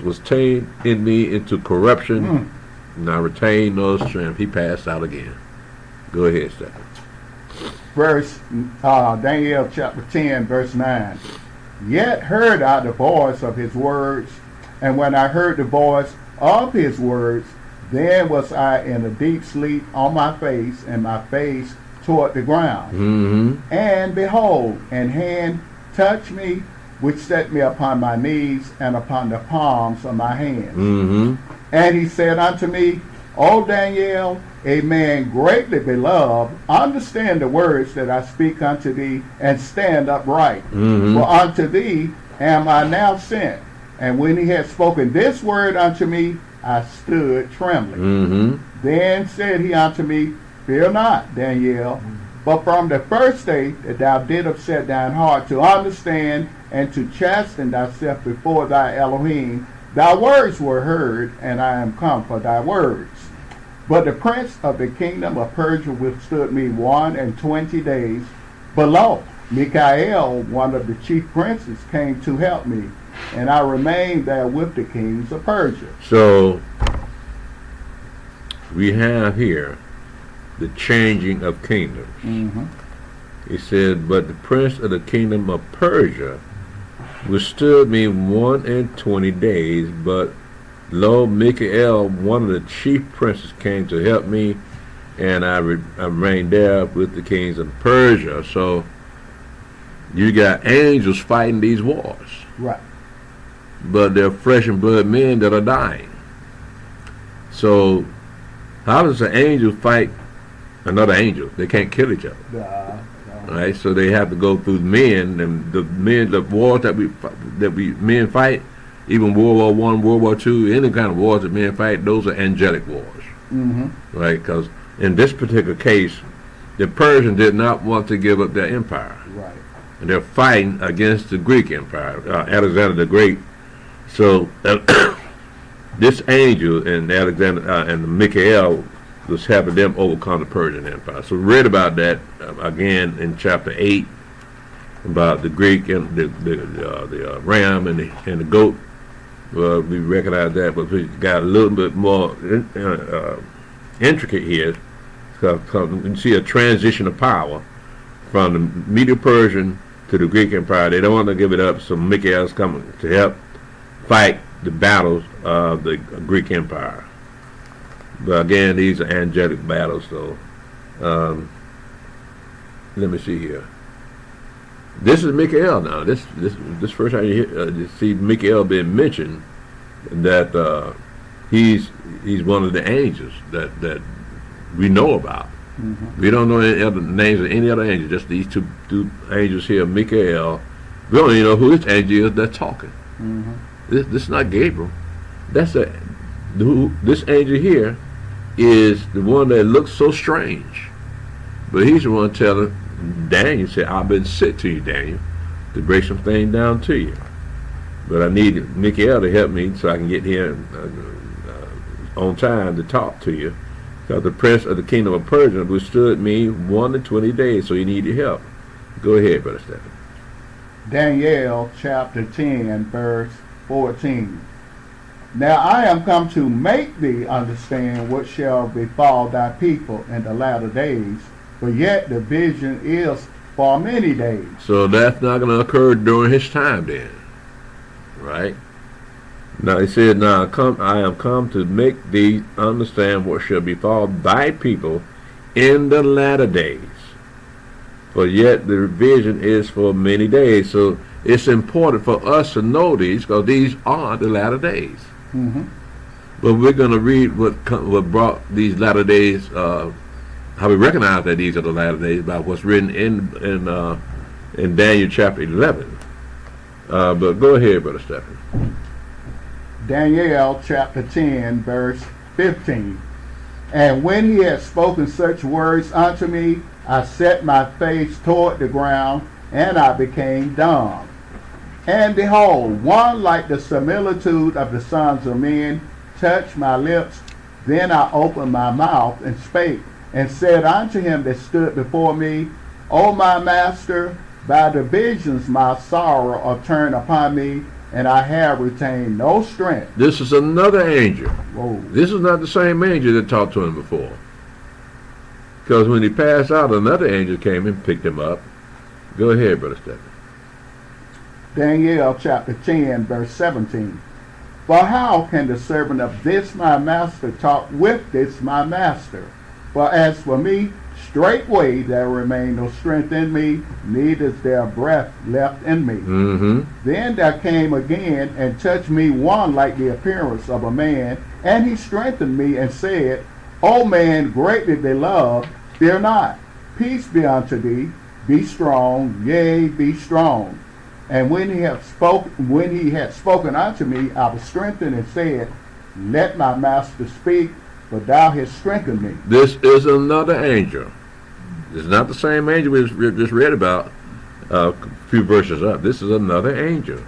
was tamed in me into corruption, and I retained no strength. He passed out again. Go ahead, Stephen. Verse Daniel chapter 10, verse 9. Yet heard I the voice of his words, and when I heard the voice of his words, then was I in a deep sleep on my face, and my face toward the ground. And behold, an hand touched me, which set me upon my knees and upon the palms of my hands. And he said unto me, O Daniel, a man greatly beloved, understand the words that I speak unto thee, and stand upright. For unto thee am I now sent. And when he had spoken this word unto me, I stood trembling. Then said he unto me, fear not, Daniel, but from the first day that thou didst set thine heart to understand and to chasten thyself before thy Elohim, thy words were heard, and I am come for thy words. But the prince of the kingdom of Persia withstood me 21 days. Below, Michael, one of the chief princes, came to help me, and I remained there with the kings of Persia. So we have here the changing of kingdoms. He said, but the prince of the kingdom of Persia withstood me 21 days, but lo, Michael, one of the chief princes, came to help me, and I remained there with the kings of Persia. So you got angels fighting these wars. Right. But they're flesh and blood men that are dying. So how does an angel fight another angel? They can't kill each other. Right? So they have to go through men, and the wars that we men fight, even World War I, World War II, any kind of wars that men fight, those are angelic wars. Right? Because in this particular case, the Persians did not want to give up their empire. Right. And they're fighting against the Greek Empire, Alexander the Great. So this angel and Alexander and Michael was helping them overcome the Persian Empire. So we read about that again in chapter 8 about the Greek and the ram and the goat. Well, we recognize that, but we got a little bit more intricate here. Because you see a transition of power from the Medo-Persian to the Greek Empire. They don't want to give it up, so Michael's coming to help fight the battles of the Greek Empire. But again, these are angelic battles, so let me see here. This is Michael now. This first time you see Michael being mentioned, that he's one of the angels that we know about. We don't know any other names of any other angels, just these two angels here, Michael. We don't even know who this angel is that's talking. This is not Gabriel. This angel here is the one that looks so strange. But he's the one telling Daniel, said, I've been sent to you, Daniel, to break some things down to you. But I need Michael to help me so I can get here on time to talk to you. Because the prince of the kingdom of Persia withstood me 21 days, so he needed help. Go ahead, Brother Stephen. Daniel chapter 10, verse 14. Now I am come to make thee understand what shall befall thy people in the latter days, but yet the vision is for many days. So that's not going to occur during his time then, right? Now he said, now I am come to make thee understand what shall befall thy people in the latter days. For yet the vision is for many days. So it's important for us to know these, because these are the latter days. But we're going to read what brought these latter days, how we recognize that these are the latter days, by what's written in in Daniel chapter 11. But go ahead, Brother Stephen. Daniel chapter 10, verse 15. And when he had spoken such words unto me, I set my face toward the ground, and I became dumb. And behold, one like the similitude of the sons of men touched my lips. Then I opened my mouth and spake, and said unto him that stood before me, O my master, by the visions my sorrow are turned upon me, and I have retained no strength. This is another angel. Whoa. This is not the same angel that talked to him before. Because when he passed out, another angel came and picked him up. Go ahead, Brother Stephen. Daniel chapter 10, verse 17. For how can the servant of this my master talk with this my master? For as for me, straightway there remained no strength in me, neither is there breath left in me. Mm-hmm. Then there came again and touched me one like the appearance of a man, and he strengthened me and said, O man greatly beloved, fear not. Peace be unto thee. Be strong, yea, be strong. And when he had spoken unto me, I was strengthened and said, Let my master speak, for thou hast strengthened me. This is another angel. It's not the same angel we just read about a few verses up. This is another angel.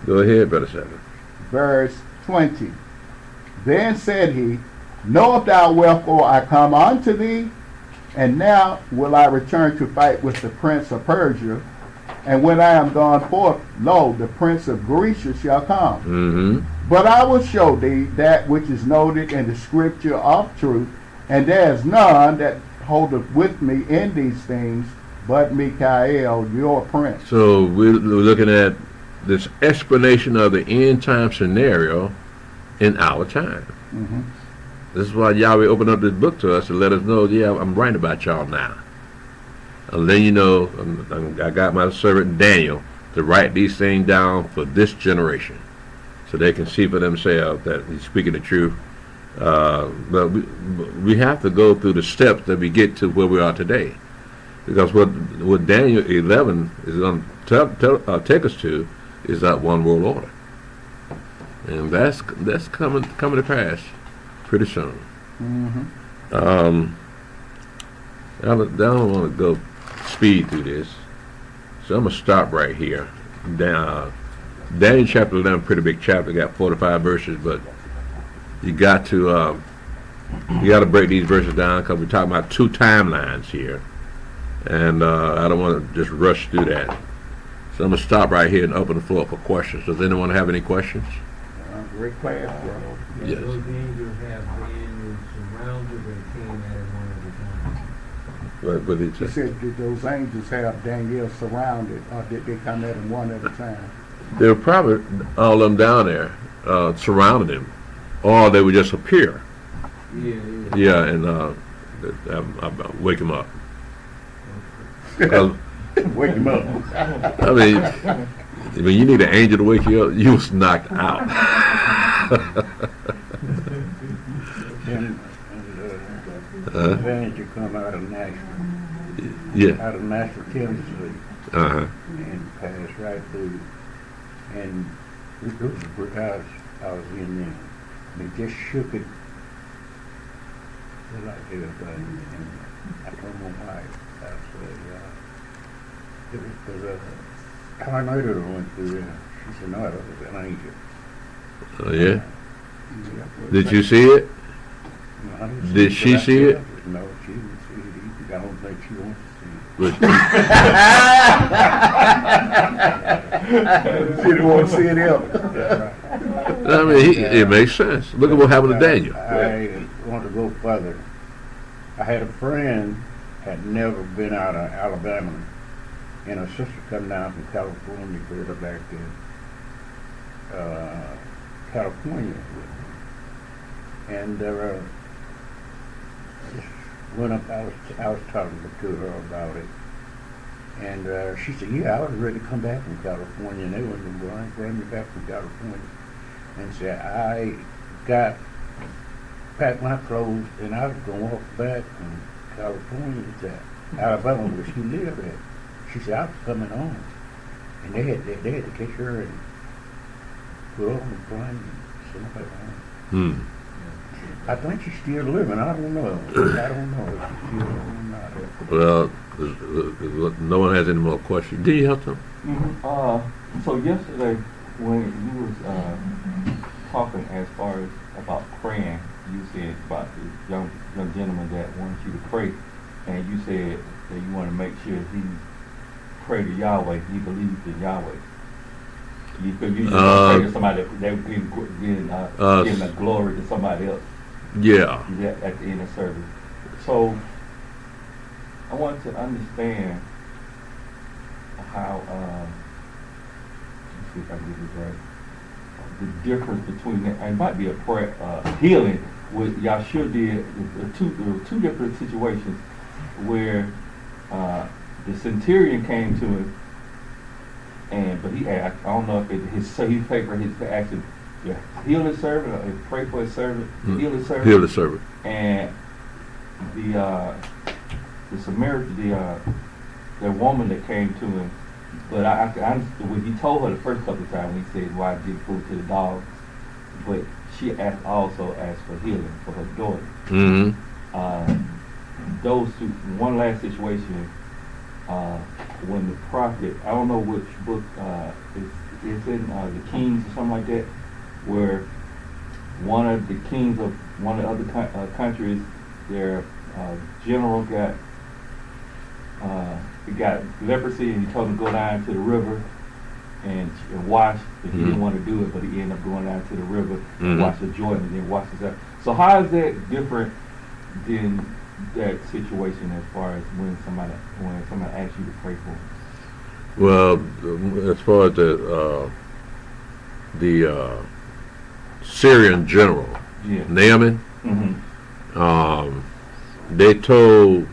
Go ahead, Brother Stephen. Verse 20. Then said he, Knowest thou wherefore I come unto thee? And now will I return to fight with the prince of Persia. And when I am gone forth, lo, the prince of Grecia shall come. Mm-hmm. But I will show thee that which is noted in the scripture of truth, and there is none that holdeth with me in these things, but Michael, your prince. So we're looking at this explanation of the end time scenario in our time. Mm-hmm. This is why Yahweh opened up this book to us to let us know, yeah, I'm writing about y'all now. And then you know, I got my servant Daniel to write these things down for this generation, so they can see for themselves that he's speaking the truth. But we have to go through the steps that we get to where we are today, because what Daniel 11 is going to take us to is that one world order, and that's coming to pass pretty soon. Mm-hmm. I don't want to go speed through this, so I'm gonna stop right here. Daniel chapter 11, pretty big chapter, got 45 verses, but you got to break these verses down, because we're talking about two timelines here, and I don't want to just rush through that. So I'm gonna stop right here and open the floor for questions. Does anyone have any questions? Great class, bro. Yes. Those angels have been surrounded and came at it one at a time. What did He he say? said, did those angels have Daniel surrounded, or did they come at him one at a time? They were probably all of them down there surrounded him, or they would just appear. Yeah, and I wake him up. Wake him up. I mean, when you need an angel to wake you up, you was knocked out. Then you come out of Nashville. Yeah. Out of Nashville, Tennessee. Uh-huh. And pass right through. And it was the brick house I was in there. They just shook it like everything. And I told my wife, I said, it was because I know that I went through there. She said, no, it was an angel. Oh, yeah? Did you see it? No, I didn't see Did it, she but I see it? felt No, she didn't see it either. I don't think she wants to see it. She didn't want to see it That's right. I mean, it makes sense. Look at what happened to Daniel. I want to go further. I had a friend had never been out of Alabama, and her sister come down from California, brought her back to California with me. And just went up, I was talking to her about it. And she said, yeah, I was ready to come back from California, and they wouldn't bring me back from California. And said, I packed my clothes, and I was going to walk back from California to Alabama, where she lived at. she said, I was coming home. And they had to catch her and put her on the plane and send her back home. Hmm. I think she's still living. I don't know. I don't know if she's still living or not. Well, no one has any more questions. Did you have some? So yesterday, when you was talking as far as about praying, you said about the young gentleman that wants you to pray, and you said that you want to make sure he pray to Yahweh, he believes in Yahweh. You could usually pray to somebody that giving a glory to somebody else. Yeah. At the end of service. So I want to understand how let's see if I can get this right. The difference between that, it might be a prayer healing. What Yahshua did, there were two different situations where the centurion came to him, but he asked, I don't know if he prayed for his action. Heal his servant, or pray for his servant, heal his servant. Heal the servant. And the Samaritan, the woman that came to him, but when he told her the first couple of times, when he said, "Why give food to the dogs?" But she also asked for healing for her daughter. Mm-hmm. Those two. One last situation, when the prophet, I don't know which book, it's in the Kings or something like that, where one of the kings of one of the other countries, their general got leprosy, and he told him to go down to the river and wash. And he didn't want to do it, but he ended up going down to the river and wash the Jordan and then wash himself. So how is that different than that situation as far as when somebody asks you to pray for them? Well, as far as the Syrian general, Naaman, they told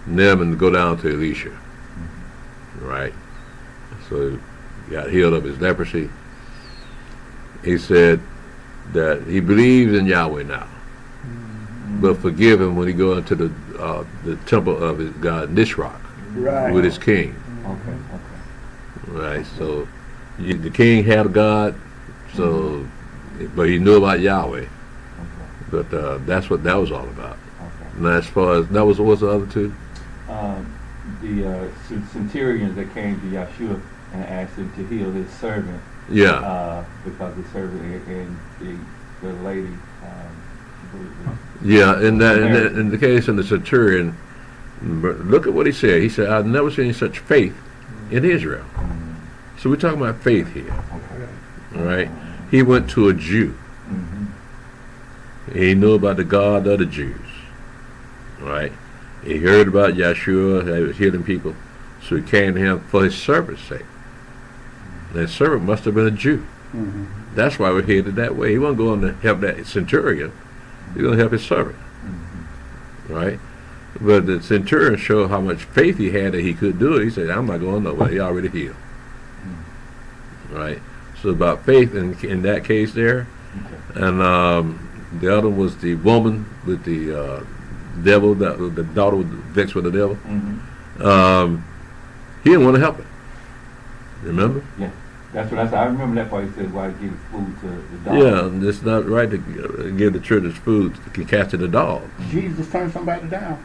Naaman to go down to Elisha, right? So he got healed of his leprosy. He said that he believes in Yahweh now, but forgive him when he goes into the temple of his god Nisroch with his king. Right, so the king had a god, so but he knew about Yahweh. But that's what that was all about. And as far as that was, what's the other two? The centurions that came to Yahshua and asked him to heal his servant. Yeah. Because the servant and the lady. Yeah, in the case of the centurion, look at what he said. He said, "I've never seen such faith in Israel." So we're talking about faith here, right? He went to a Jew. He knew about the God of the Jews, right? He heard about Yahshua, he was healing people, so he came to him for his servant's sake. That servant must have been a Jew. That's why we're headed that way. He wasn't going to help that centurion. He was going to help his servant, right? But the centurion showed how much faith he had that he could do it. He said, "I'm not going nowhere. He already healed." Right? So about faith in that case there. And the other was the woman with the devil, the daughter was vexed with the devil. He didn't want to help her. Remember? Yeah. That's what I said. I remember that part. He said, "Why give food to the dog?" Yeah, it's not right to give the children's food to cast to the dog. Jesus turned somebody down.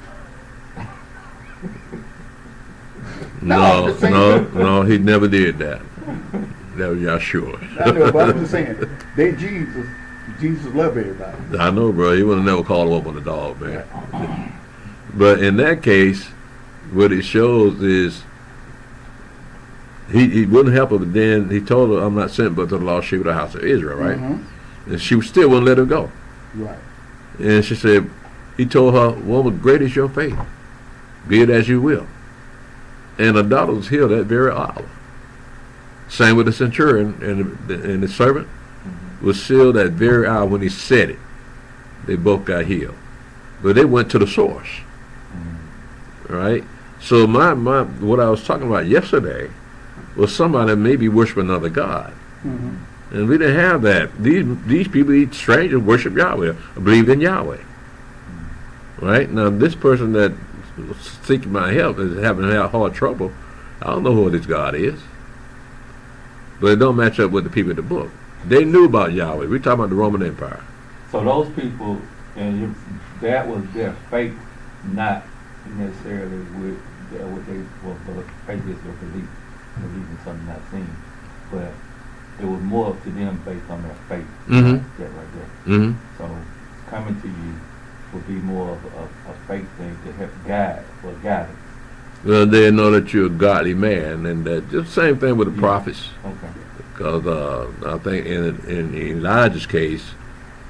No, he never did that. That was Yahshua. I know, but I'm just saying, Jesus loved everybody. I know, bro. He would have never called him up on the dog, man. But in that case, what it shows is he wouldn't help her, but then he told her, "I'm not sent but to the lost sheep of the house of Israel," right? And she still wouldn't let him go. Right. And she said, he told her, "Woman, great is your faith. Be it as you will." And her daughter was healed that very hour. Same with the centurion and the servant was sealed that very hour when he said it. They both got healed. But they went to the source. Right? So what I was talking about yesterday was somebody that maybe worship another God. And we didn't have that. These people, these strangers, worship Yahweh, believed in Yahweh. Right? Now this person that seeking my help is having hard trouble. I don't know who this God is. But it don't match up with the people in the book. They knew about Yahweh. We're talking about the Roman Empire. So those people, and that was their faith, not necessarily with what they, well, faith is their belief in something not seen. But it was more up to them based on their faith. Mm-hmm. That right there. Mm-hmm. So coming to you would be more of a faith thing to help guide or guidance. Well, they know that you're a godly man, and that just the same thing with the prophets. Okay. Because I think in Elijah's case,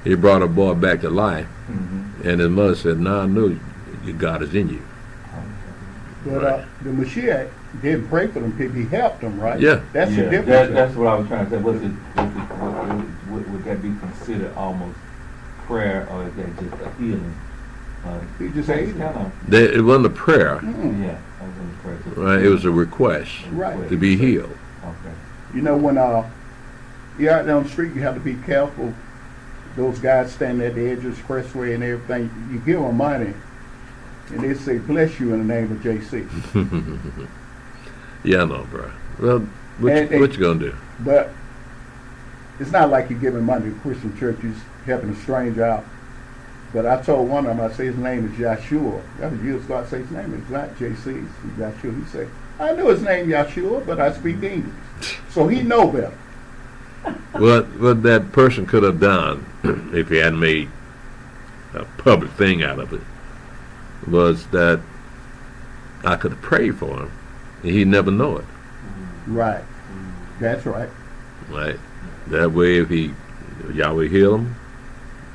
he brought a boy back to life, and his mother said, "Now I know your God is in you." But the Mashiach didn't pray for them people; he helped them, right? Yeah. That's the difference. That's what I was trying to say. Would that be considered almost prayer, or is that just a healing? He just ate it. It wasn't a prayer. Yeah, that was a prayer. Right, it was a request Right. to be healed. Okay. You know, when you're out down the street, you have to be careful. Those guys standing at the edge of the expressway and everything, you give them money, and they say, "Bless you in the name of JC." Yeah, I know, bro. Well, what you gonna do? But it's not like you're giving money to Christian churches, helping a stranger out. But I told one of them, I say his name is Yahshua. That was years ago. I say his name is not JC, it's Yahshua. He said, "I knew his name Yahshua, but I speak English." So he know better. What that person could have done, if he hadn't made a public thing out of it, was that I could have prayed for him, and he'd never know it. Right. That's right. Right. That way, if Yahweh heal him,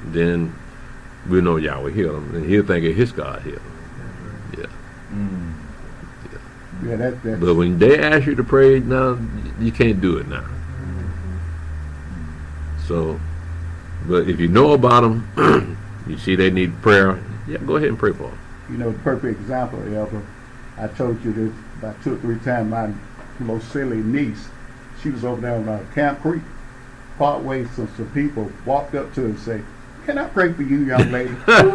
then we know Yahweh heal him, and he'll think his God healed him. Yeah. Yeah, that's But when they ask you to pray now, you can't do it now. So, but if you know about them, you see they need prayer, yeah, go ahead and pray for them. You know, the perfect example, Elder, I told you this about 2 or 3 times. My most silly niece, she was over there on Camp Creek. Partway, some people walked up to her and said, "Can I pray for you, young lady?" Said,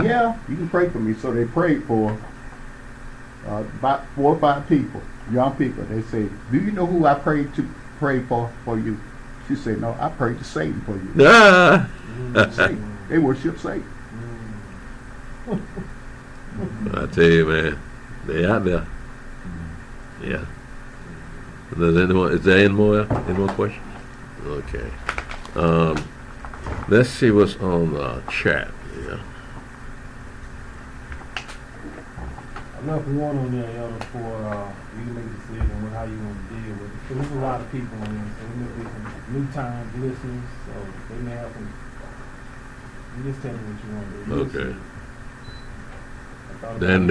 "Yeah, you can pray for me." So they prayed for her. About 4 or 5 people, young people. They said, "Do you know who I prayed to pray for you?" She said, "No, I prayed to Satan for you." Satan. They worship Satan. I tell you, man, they out there. Yeah. Is there any more questions? Okay. Let's see what's on the chat. Yeah. I left one on there, Elder, for you to make a decision with how you want to deal with it. So there's a lot of people on there, so there may be some new time listeners, so they may have some. You just tell me what you want to do. Okay. Then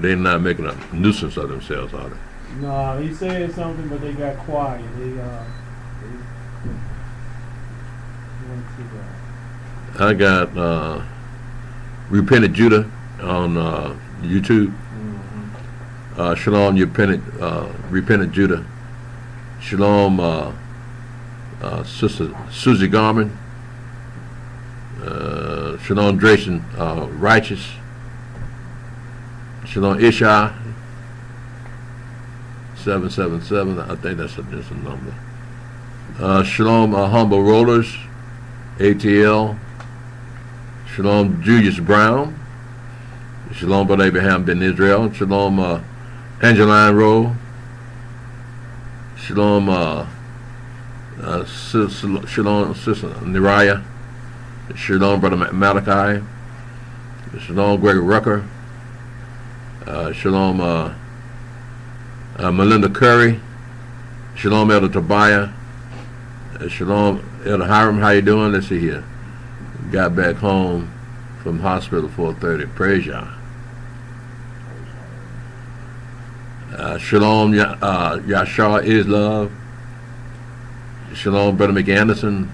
they're not making a nuisance of themselves, are they? No, he said something, but they got quiet. I got Repentant Judah on YouTube. Shalom, Repentant Judah. Shalom, Sister Susie Garman. Shalom, Drayson Righteous. Shalom, Isha. 777. I think that's a number. Shalom, Humble Rollers. ATL. Shalom, Julius Brown. Shalom, Brother Abraham Ben Israel. Shalom, Angeline Rowe. Shalom, Shalom, Sister Neriah. Shalom, Brother Malachi. Shalom, Greg Rucker. Shalom, Melinda Curry. Shalom, Elder Tobiah. Shalom, Elder Hiram. How you doing? Let's see here. Got back home from hospital 4:30. Praise Yah. Shalom, Yashar is love. Shalom, Brother McAnderson.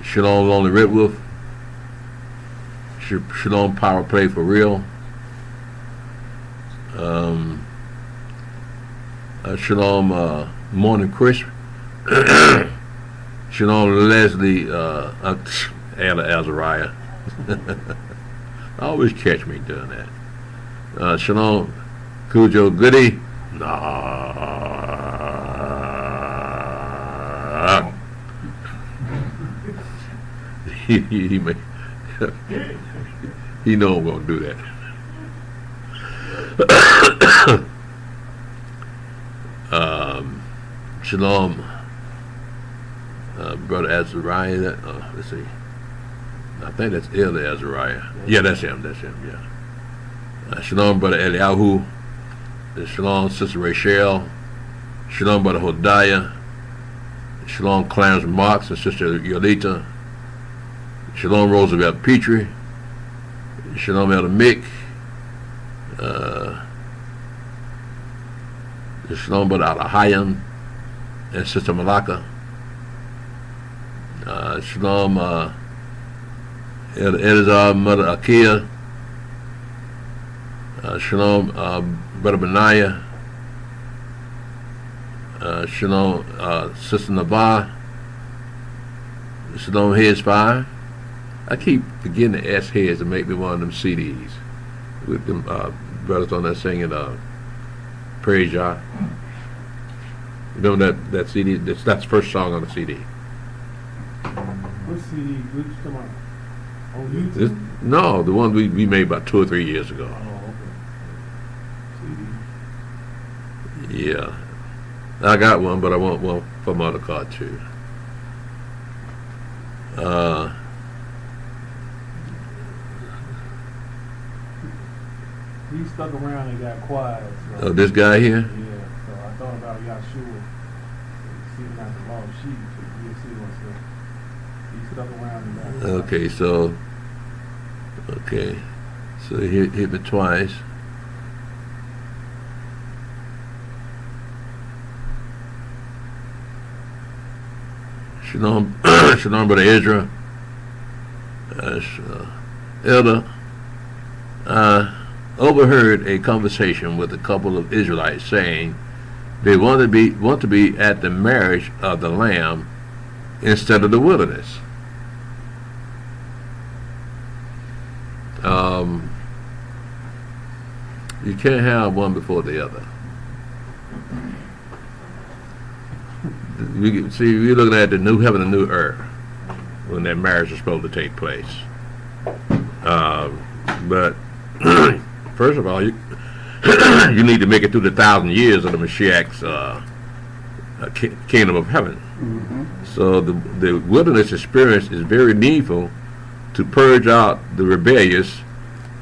Shalom, Lonely Red Wolf. Shalom, Power Play for Real. Shalom, Morning Crisp. Shalom, Leslie, Elder Azariah. Always catch me doing that. Shalom, Cujo Goody. Nah. he may, he know I'm gonna do that. Shalom, Brother Azariah. Let's see. I think that's Elder Azariah. Yeah, that's him. Yeah. Shalom, Brother Eliyahu. Shalom, Sister Rachel. Shalom, Brother Hodiah. Shalom, Clarence Marks and Sister Yolita. Shalom, Roosevelt Petrie. Shalom, Elder Mick. Shalom, Brother Alahayan and Sister Malaka. Shalom, Elder Elazar, Mother Akia. Shalom, Brother Benaiah. Shalom, Sister Nabah. Shalom, Heads Fire. I keep forgetting to ask Heads to make me one of them CDs with them brothers on there singing Praise Yah. You know that CD? That's the first song on the CD. What CD? What you talking about? On YouTube? No, the one we made about 2 or 3 years ago. Oh, okay. CD. Yeah. I got one, but I want one for my other car too. He stuck around and got quiet. So. Oh, this guy here? Yeah, so I thought about Yahshua. Seeing out the lost sheep, so you'll see what's up. He stuck around and got quiet. Okay, so he hit me twice. Shalom, Shalom, Brother Ezra. Elder, overheard a conversation with a couple of Israelites saying they want to be at the marriage of the Lamb instead of the wilderness. You can't have one before the other. We're looking at the new heaven and new earth when that marriage is supposed to take place. But first of all, you need to make it through the 1,000 years of the Mashiach's kingdom of heaven. Mm-hmm. So the wilderness experience is very needful to purge out the rebellious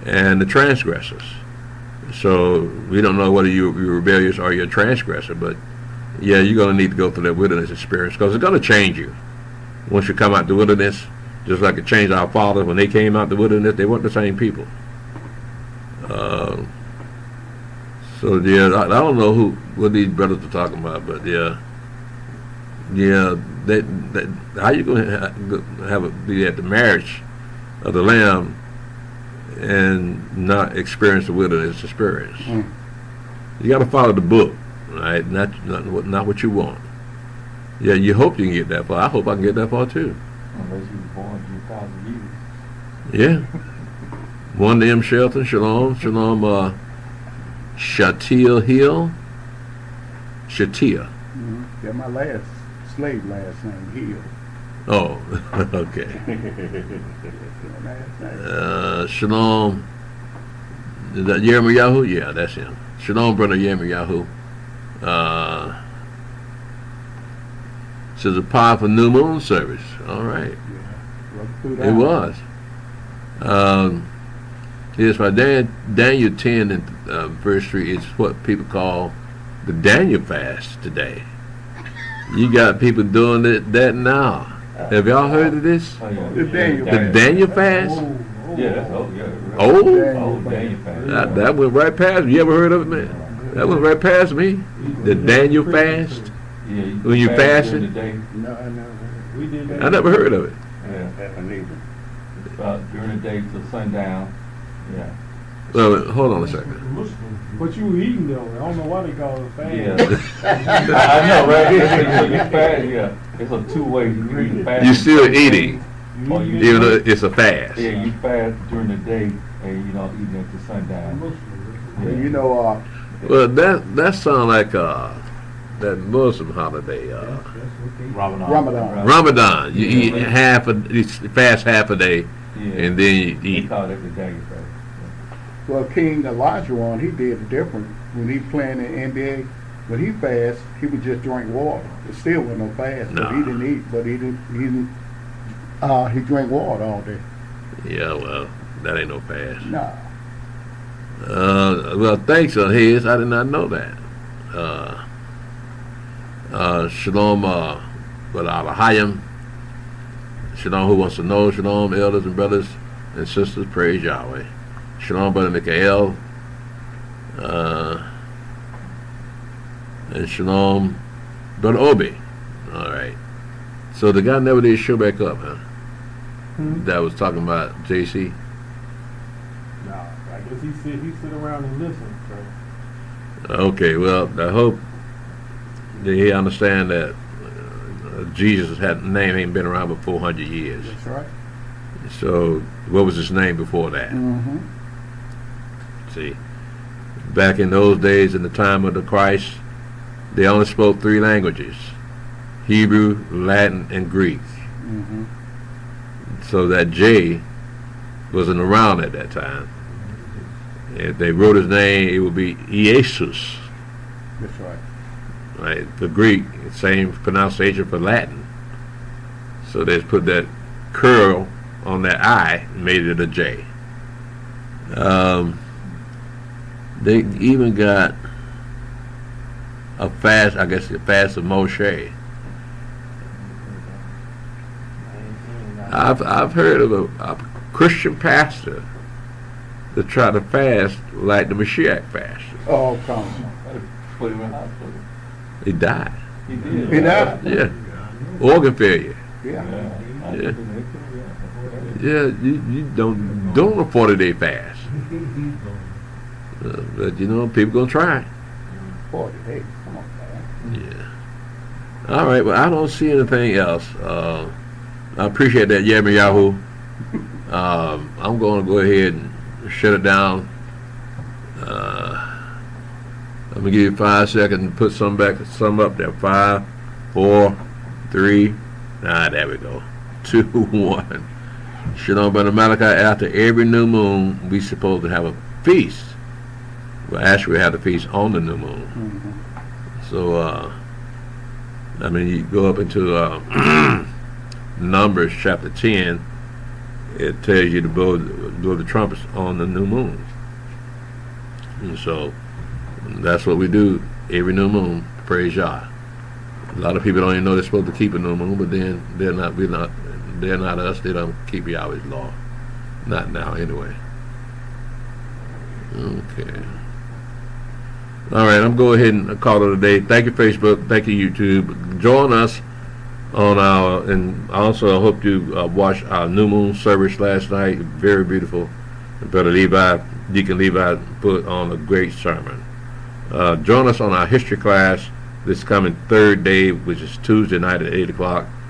and the transgressors. So we don't know whether you're rebellious or you're a transgressor, but yeah, you're going to need to go through that wilderness experience because it's going to change you. Once you come out the wilderness, just like it changed our fathers when they came out the wilderness, they weren't the same people. So yeah, I don't know what these brothers are talking about, but yeah, how you going to be at the marriage of the Lamb and not experience the wilderness experience? You got to follow the book, right? Not what you want. Yeah, you hope you can get that far. I hope I can get that far too. Unless you were born in 1,000 Yeah. years. One to M. Shelton, Shalom, Shatil Hill. Shatia. Mm-hmm. That's my last slave last name, Hill. Oh, okay. Shalom. Is that Yirmiyahu? Yeah, that's him. Shalom, Brother Yirmiyahu. Says a powerful new moon service. All right. Yeah. It was. Yes, by Daniel 10 and verse 3 is what people call the Daniel fast today. You got people doing that now. Have y'all heard of this? Oh, yeah. The Daniel The Daniel fast? Yeah, that's old. Yeah, Oh? Daniel fast. That went right past me. You ever heard of it, man? That went right past me. The Daniel fast? Yeah, When you fast during fasted? the day. No, I never. We did that. I never heard of it. Yeah, Neither. during the day till sundown. Yeah. Well, hold on a second. But you were eating though. I don't know why they call it fast. Yeah. I know, right? So you fast, yeah. It's a two-way. You can either fast You're still eating, or you even though it's a fast. Yeah, you fast during the day and eating at the sundown. And you know, Well, that sound like that Muslim holiday, Ramadan. Ramadan. You eat you fast half a day, Yeah. and then you They eat. call it the Daniel fast. well, King Elijah one, he did it different. When he playing in NBA, when he fast, he would just drink water. It still wasn't no fast, but he Nah. didn't eat. But he drank water all day. Yeah, well, that ain't no fast. Nah. Well, thanks on his. I did not know that. Shalom, Hayim. Shalom, who wants to know? Shalom, elders and brothers and sisters. Praise Yahweh. Shalom, brother Mikael. And shalom, brother Obi. All right. So the guy never did show back up, huh? That was talking about JC. No, I guess he sit around and listen. So Okay, well, I hope that he understand that Jesus' name ain't been around for 400 years. That's right. So, what was his name before that? Mm-hmm. See, back in those days, in the time of the Christ, they only spoke 3 languages: Hebrew, Latin, and Greek. Mm-hmm. So that J wasn't around at that time. If they wrote his name, it would be Jesus. That's right. Right, for Greek, same pronunciation for Latin. So they put that curl on that I and made it a J. They even got a fast, I guess, the fast of Moshe. I've heard of a Christian pastor that tried to fast like the Mashiach fast. Oh, come on. Put him in the hospital. He died. He did. He died? Yeah. Organ failure. Yeah. Yeah. Yeah, you don't a 40-day fast. But people gonna try. 40 days. Come on, man. Yeah. All right. Well, I don't see anything else. I appreciate that, Yahoo. I'm going to go ahead and shut it down. I'm gonna give you 5 seconds and put some up there. 5, 4, 3. There we go. 2, 1. Shalom, brother Malachi. After every new moon, we supposed to have a feast. Well, actually, we have the feast on the new moon. Mm-hmm. So, you go up into Numbers chapter 10. It tells you to blow the trumpets on the new moon. And so that's what we do every new moon. Praise Yah. A lot of people don't even know they're supposed to keep a new moon, but then they're not us. They don't keep Yahweh's law. Not now, anyway. Okay. All right, I'm going ahead and call it a day. Thank you, Facebook. Thank you, YouTube. Join us on and also I hope you watched our new moon service last night. Very beautiful. Brother Deacon Levi put on a great sermon. Join us on our history class this coming third day, which is Tuesday night at 8 o'clock.